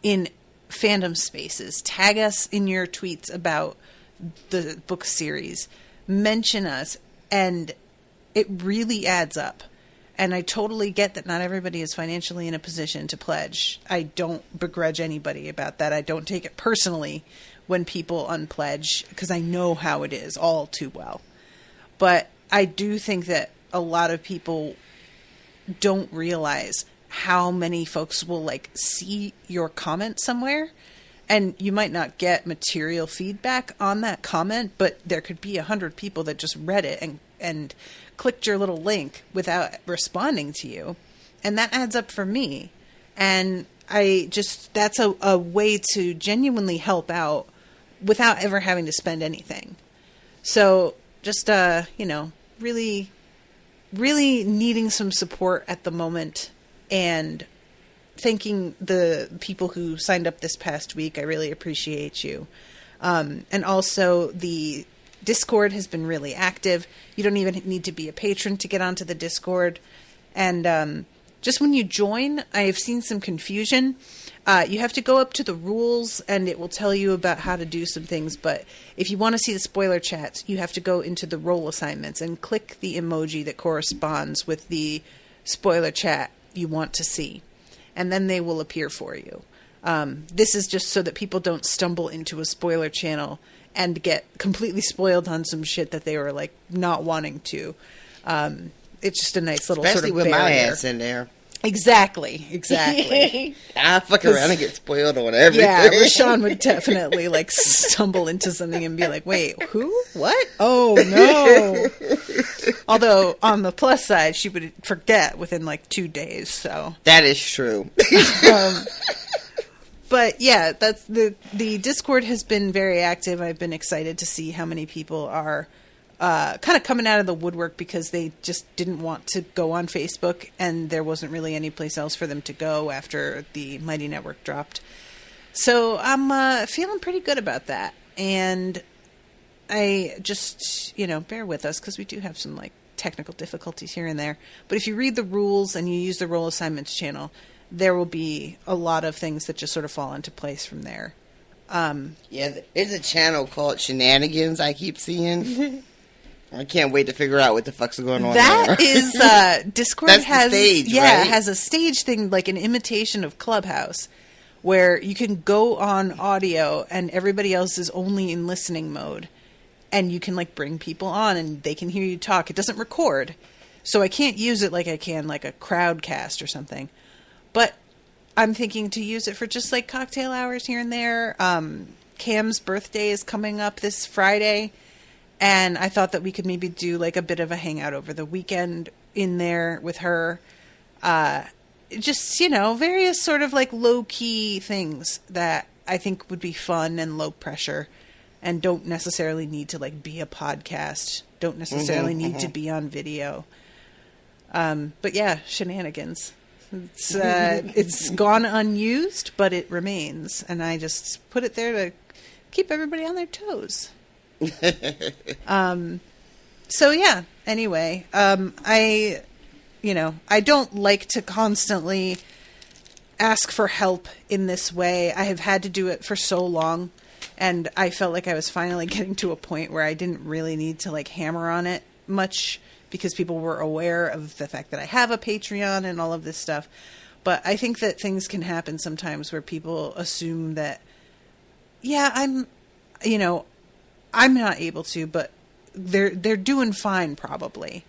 in fandom spaces. Tag us in your tweets about the book series. Mention us, and it really adds up. And I totally get that not everybody is financially in a position to pledge. I don't begrudge anybody about that. I don't take it personally when people unpledge, because I know how it is all too well. But I do think that a lot of people don't realize how many folks will like see your comment somewhere, and you might not get material feedback on that comment, but there could be 100 people that just read it and clicked your little link without responding to you. And that adds up for me. And that's a way to genuinely help out without ever having to spend anything. So just, really, really needing some support at the moment, and thanking the people who signed up this past week. I really appreciate you. And also the Discord has been really active. You don't even need to be a patron to get onto the Discord. And just when you join, I have seen some confusion. You have to go up to the rules, and it will tell you about how to do some things. But if you want to see the spoiler chats, you have to go into the role assignments and click the emoji that corresponds with the spoiler chat you want to see. And then they will appear for you. This is just so that people don't stumble into a spoiler channel and get completely spoiled on some shit that they were like not wanting to. It's just a nice little Especially sort of with barrier. my ass in there. Exactly. I fuck around and get spoiled on everything. Yeah, Rashawn would definitely like stumble into something and be like, wait, who? What? Oh, no. Although, on the plus side, she would forget within like 2 days, so. That is true. But yeah, that's the Discord has been very active. I've been excited to see how many people are kind of coming out of the woodwork because they just didn't want to go on Facebook, and there wasn't really any place else for them to go after the Mighty Network dropped. So I'm feeling pretty good about that. And I just, bear with us because we do have some like technical difficulties here and there. But if you read the rules and you use the role assignments channel, there will be a lot of things that just sort of fall into place from there. Yeah, there's a channel called Shenanigans I keep seeing. I can't wait to figure out what the fuck's going on That there. is, Discord That's has, the stage, yeah, right? has a stage thing, like an imitation of Clubhouse, where you can go on audio and everybody else is only in listening mode. And you can like bring people on and they can hear you talk. It doesn't record. So I can't use it like I can like a crowdcast or something. But I'm thinking to use it for just like cocktail hours here and there. Cam's birthday is coming up this Friday. And I thought that we could maybe do like a bit of a hangout over the weekend in there with her. Just, various sort of like low key things that I think would be fun and low pressure and don't necessarily need to like be a podcast. Don't necessarily need to be on video. But yeah, shenanigans. It's gone unused, but it remains. And I just put it there to keep everybody on their toes. So yeah, anyway, I don't like to constantly ask for help in this way. I have had to do it for so long, and I felt like I was finally getting to a point where I didn't really need to like hammer on it much because people were aware of the fact that I have a Patreon and all of this stuff. But I think that things can happen sometimes where people assume that, yeah, I'm not able to, but they're doing fine probably.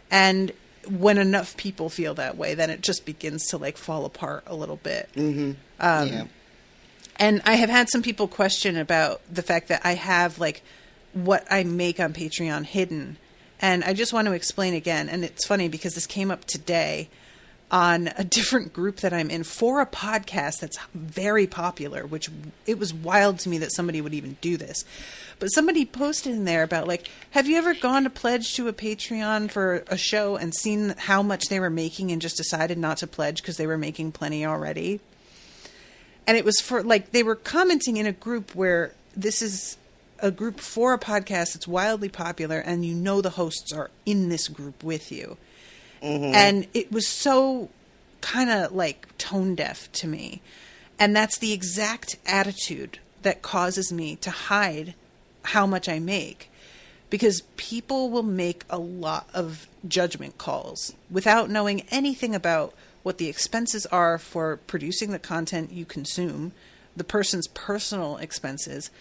And when enough people feel that way, then it just begins to like fall apart a little bit. Mm-hmm. Yeah. And I have had some people question about the fact that I have like what I make on Patreon hidden. And I just want to explain again. And it's funny because this came up today. on a different group that I'm in for a podcast that's very popular, which it was wild to me that somebody would even do this. But somebody posted in there about, like, have you ever gone to pledge to a Patreon for a show and seen how much they were making and just decided not to pledge because they were making plenty already? And it was for, like, they were commenting in a group where this is a group for a podcast that's wildly popular, and you know the hosts are in this group with you. Mm-hmm. And it was so kind of like tone deaf to me. And that's the exact attitude that causes me to hide how much I make. Because people will make a lot of judgment calls without knowing anything about what the expenses are for producing the content you consume, the person's personal expenses,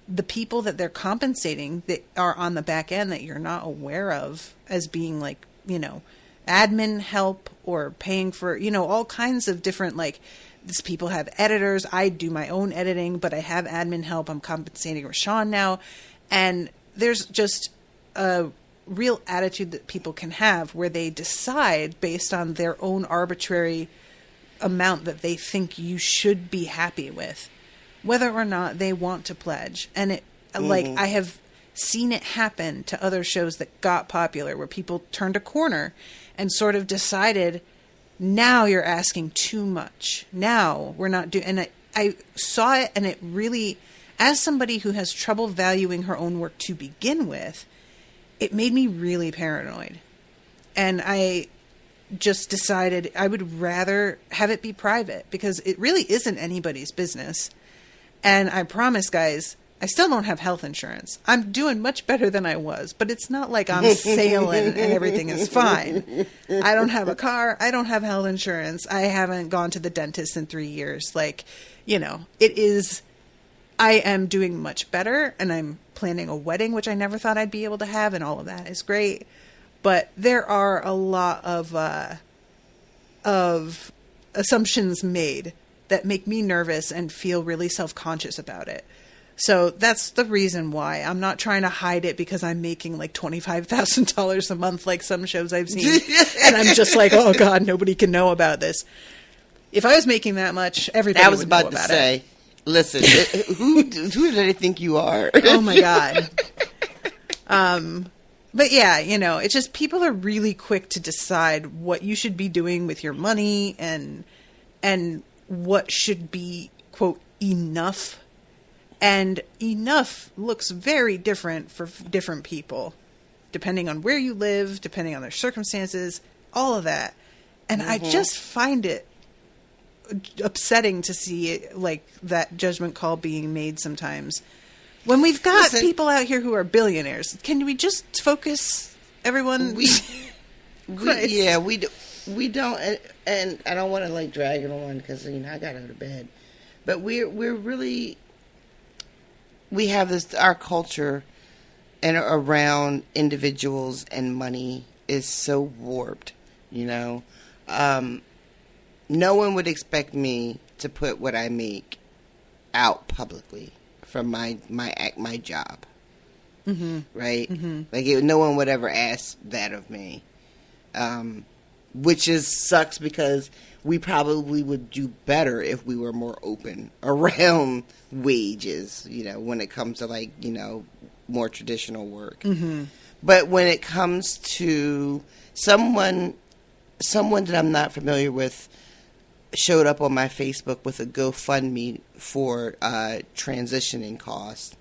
the people that they're compensating that are on the back end that you're not aware of as being, like, you know, admin help or paying for, you know, all kinds of different, like, these people have editors. I do my own editing, but I have admin help. I'm compensating Rashawn now. And there's just a real attitude that people can have where they decide based on their own arbitrary amount that they think you should be happy with, whether or not they want to pledge. And it, like, I have seen it happen to other shows that got popular where people turned a corner and sort of decided, now you're asking too much. Now we're not doing, and I saw it, and it really, as somebody who has trouble valuing her own work to begin with, it made me really paranoid. And I just decided I would rather have it be private because it really isn't anybody's business. And I promise, guys, I still don't have health insurance. I'm doing much better than I was, but it's not like I'm sailing and everything is fine. I don't have a car. I don't have health insurance. I haven't gone to the dentist in 3 years. Like, you know, it is, I am doing much better, and I'm planning a wedding, which I never thought I'd be able to have, and all of that is great. But there are a lot of assumptions made that make me nervous and feel really self-conscious about it. So that's the reason why. I'm not trying to hide it because I'm making like $25,000 a month like some shows I've seen. And I'm just like, oh God, nobody can know about this. If I was making that much, everybody would know about it. I was about to say, listen, who did I think you are? Oh my God. But yeah, you know, it's just people are really quick to decide what you should be doing with your money and what should be, quote, enough. And enough looks very different for different people, depending on where you live, depending on their circumstances, all of that. And I just find it upsetting to see it, like that judgment call being made sometimes. When we've got people out here who are billionaires, can we just focus, everyone? We don't, and I don't want to like drag it on because, you know, I got out of bed. But we're really, we have this, our culture and around individuals and money is so warped, you know. No one would expect me to put what I make out publicly from my job, right? Like no one would ever ask that of me, which sucks because we probably would do better if we were more open around wages, you know, when it comes to like, you know, more traditional work. But when it comes to someone that I'm not familiar with showed up on my Facebook with a GoFundMe for transitioning costs.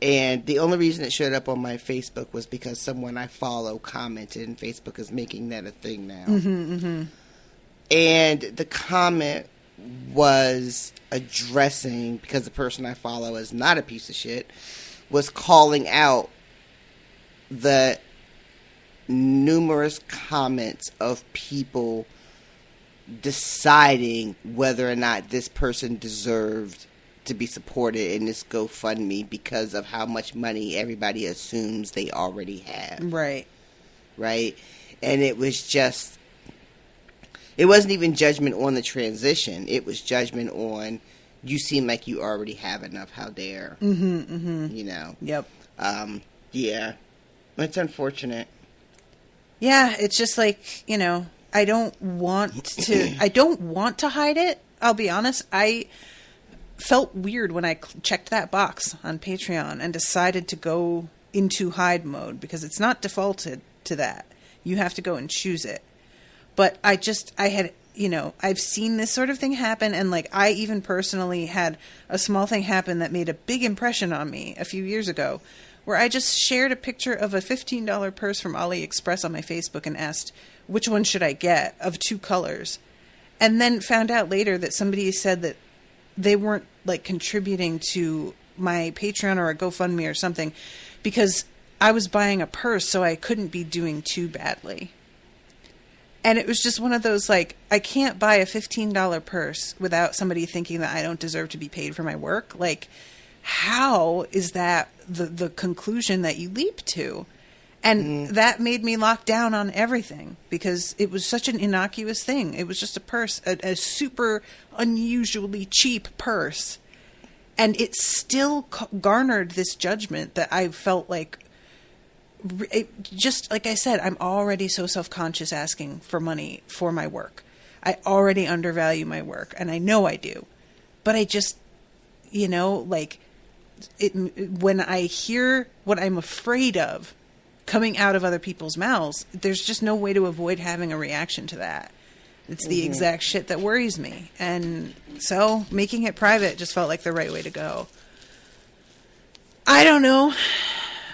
And the only reason it showed up on my Facebook was because someone I follow commented, and Facebook is making that a thing now. And the comment was addressing, because the person I follow is not a piece of shit, was calling out the numerous comments of people deciding whether or not this person deserved to be supported in this GoFundMe because of how much money everybody assumes they already have. Right. And it was just, it wasn't even judgment on the transition. It was judgment on, you seem like you already have enough. How dare. You know? Yep. Yeah. It's unfortunate. Yeah, it's just like, you know, I don't want to hide it. I'll be honest. I felt weird when I checked that box on Patreon and decided to go into hide mode, because it's not defaulted to that. You have to go and choose it. But I had, I've seen this sort of thing happen, and like I even personally had a small thing happen that made a big impression on me a few years ago, where I just shared a picture of a $15 purse from AliExpress on my Facebook and asked, which one should I get of 2 colors? And then found out later that somebody said that they weren't like contributing to my Patreon or a GoFundMe or something because I was buying a purse, so I couldn't be doing too badly. And it was just one of those, like, I can't buy a $15 purse without somebody thinking that I don't deserve to be paid for my work. Like, how is that the conclusion that you leap to? And that made me lock down on everything, because it was such an innocuous thing. It was just a purse, a super unusually cheap purse. And it still garnered this judgment that I felt like, just like I said, I'm already so self-conscious asking for money for my work. I already undervalue my work, and I know I do. But I just, like, when I hear what I'm afraid of coming out of other people's mouths, there's just no way to avoid having a reaction to that. It's the exact shit that worries me. And so making it private just felt like the right way to go. I don't know.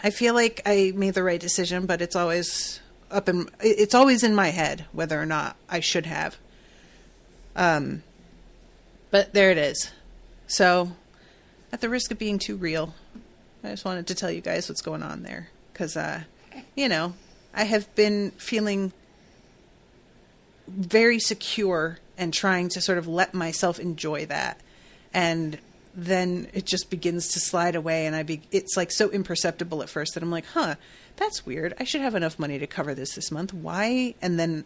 I feel like I made the right decision, but it's always in my head whether or not I should have. But there it is. So, at the risk of being too real, I just wanted to tell you guys what's going on there. Because, I have been feeling very secure and trying to sort of let myself enjoy that. And then it just begins to slide away, and it's like so imperceptible at first that I'm like, that's weird. I should have enough money to cover this month. Why? And then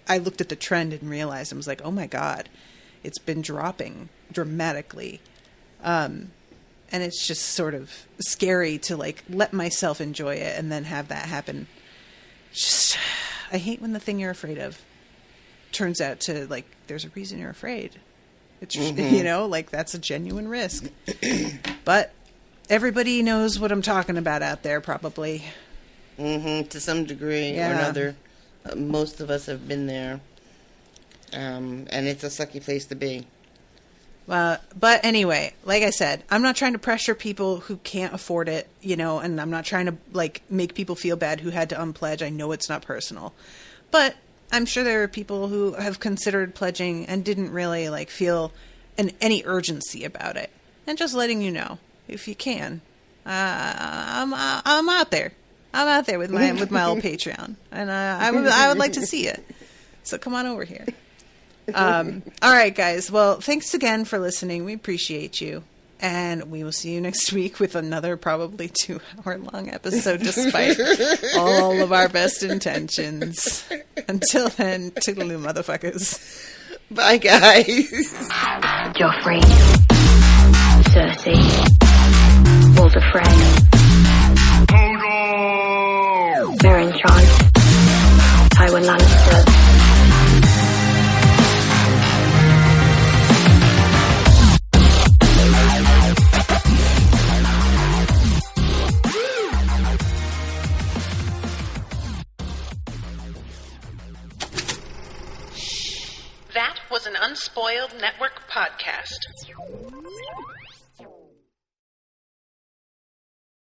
I looked at the trend and realized, I was like, oh my God, it's been dropping dramatically. And it's just sort of scary to like let myself enjoy it and then have that happen. I hate when the thing you're afraid of turns out to, like, there's a reason you're afraid. It's, like, that's a genuine risk. But everybody knows what I'm talking about out there, probably. To some degree or another. Most of us have been there. And it's a sucky place to be. But anyway, like I said, I'm not trying to pressure people who can't afford it, and I'm not trying to, like, make people feel bad who had to unpledge. I know it's not personal. But I'm sure there are people who have considered pledging and didn't really, like, feel any urgency about it. And just letting you know, if you can, I'm out there. I'm out there with my old Patreon, and I would like to see it. So come on over here. All right, guys. Well, thanks again for listening. We appreciate you. And we will see you next week with another probably 2-hour-long episode, despite all of our best intentions. Until then, toodaloo, motherfuckers. Bye, guys. Joffrey, Cersei, Walder Frey, Meryn Trant, Tywin Lannister. That was an Unspoiled Network podcast.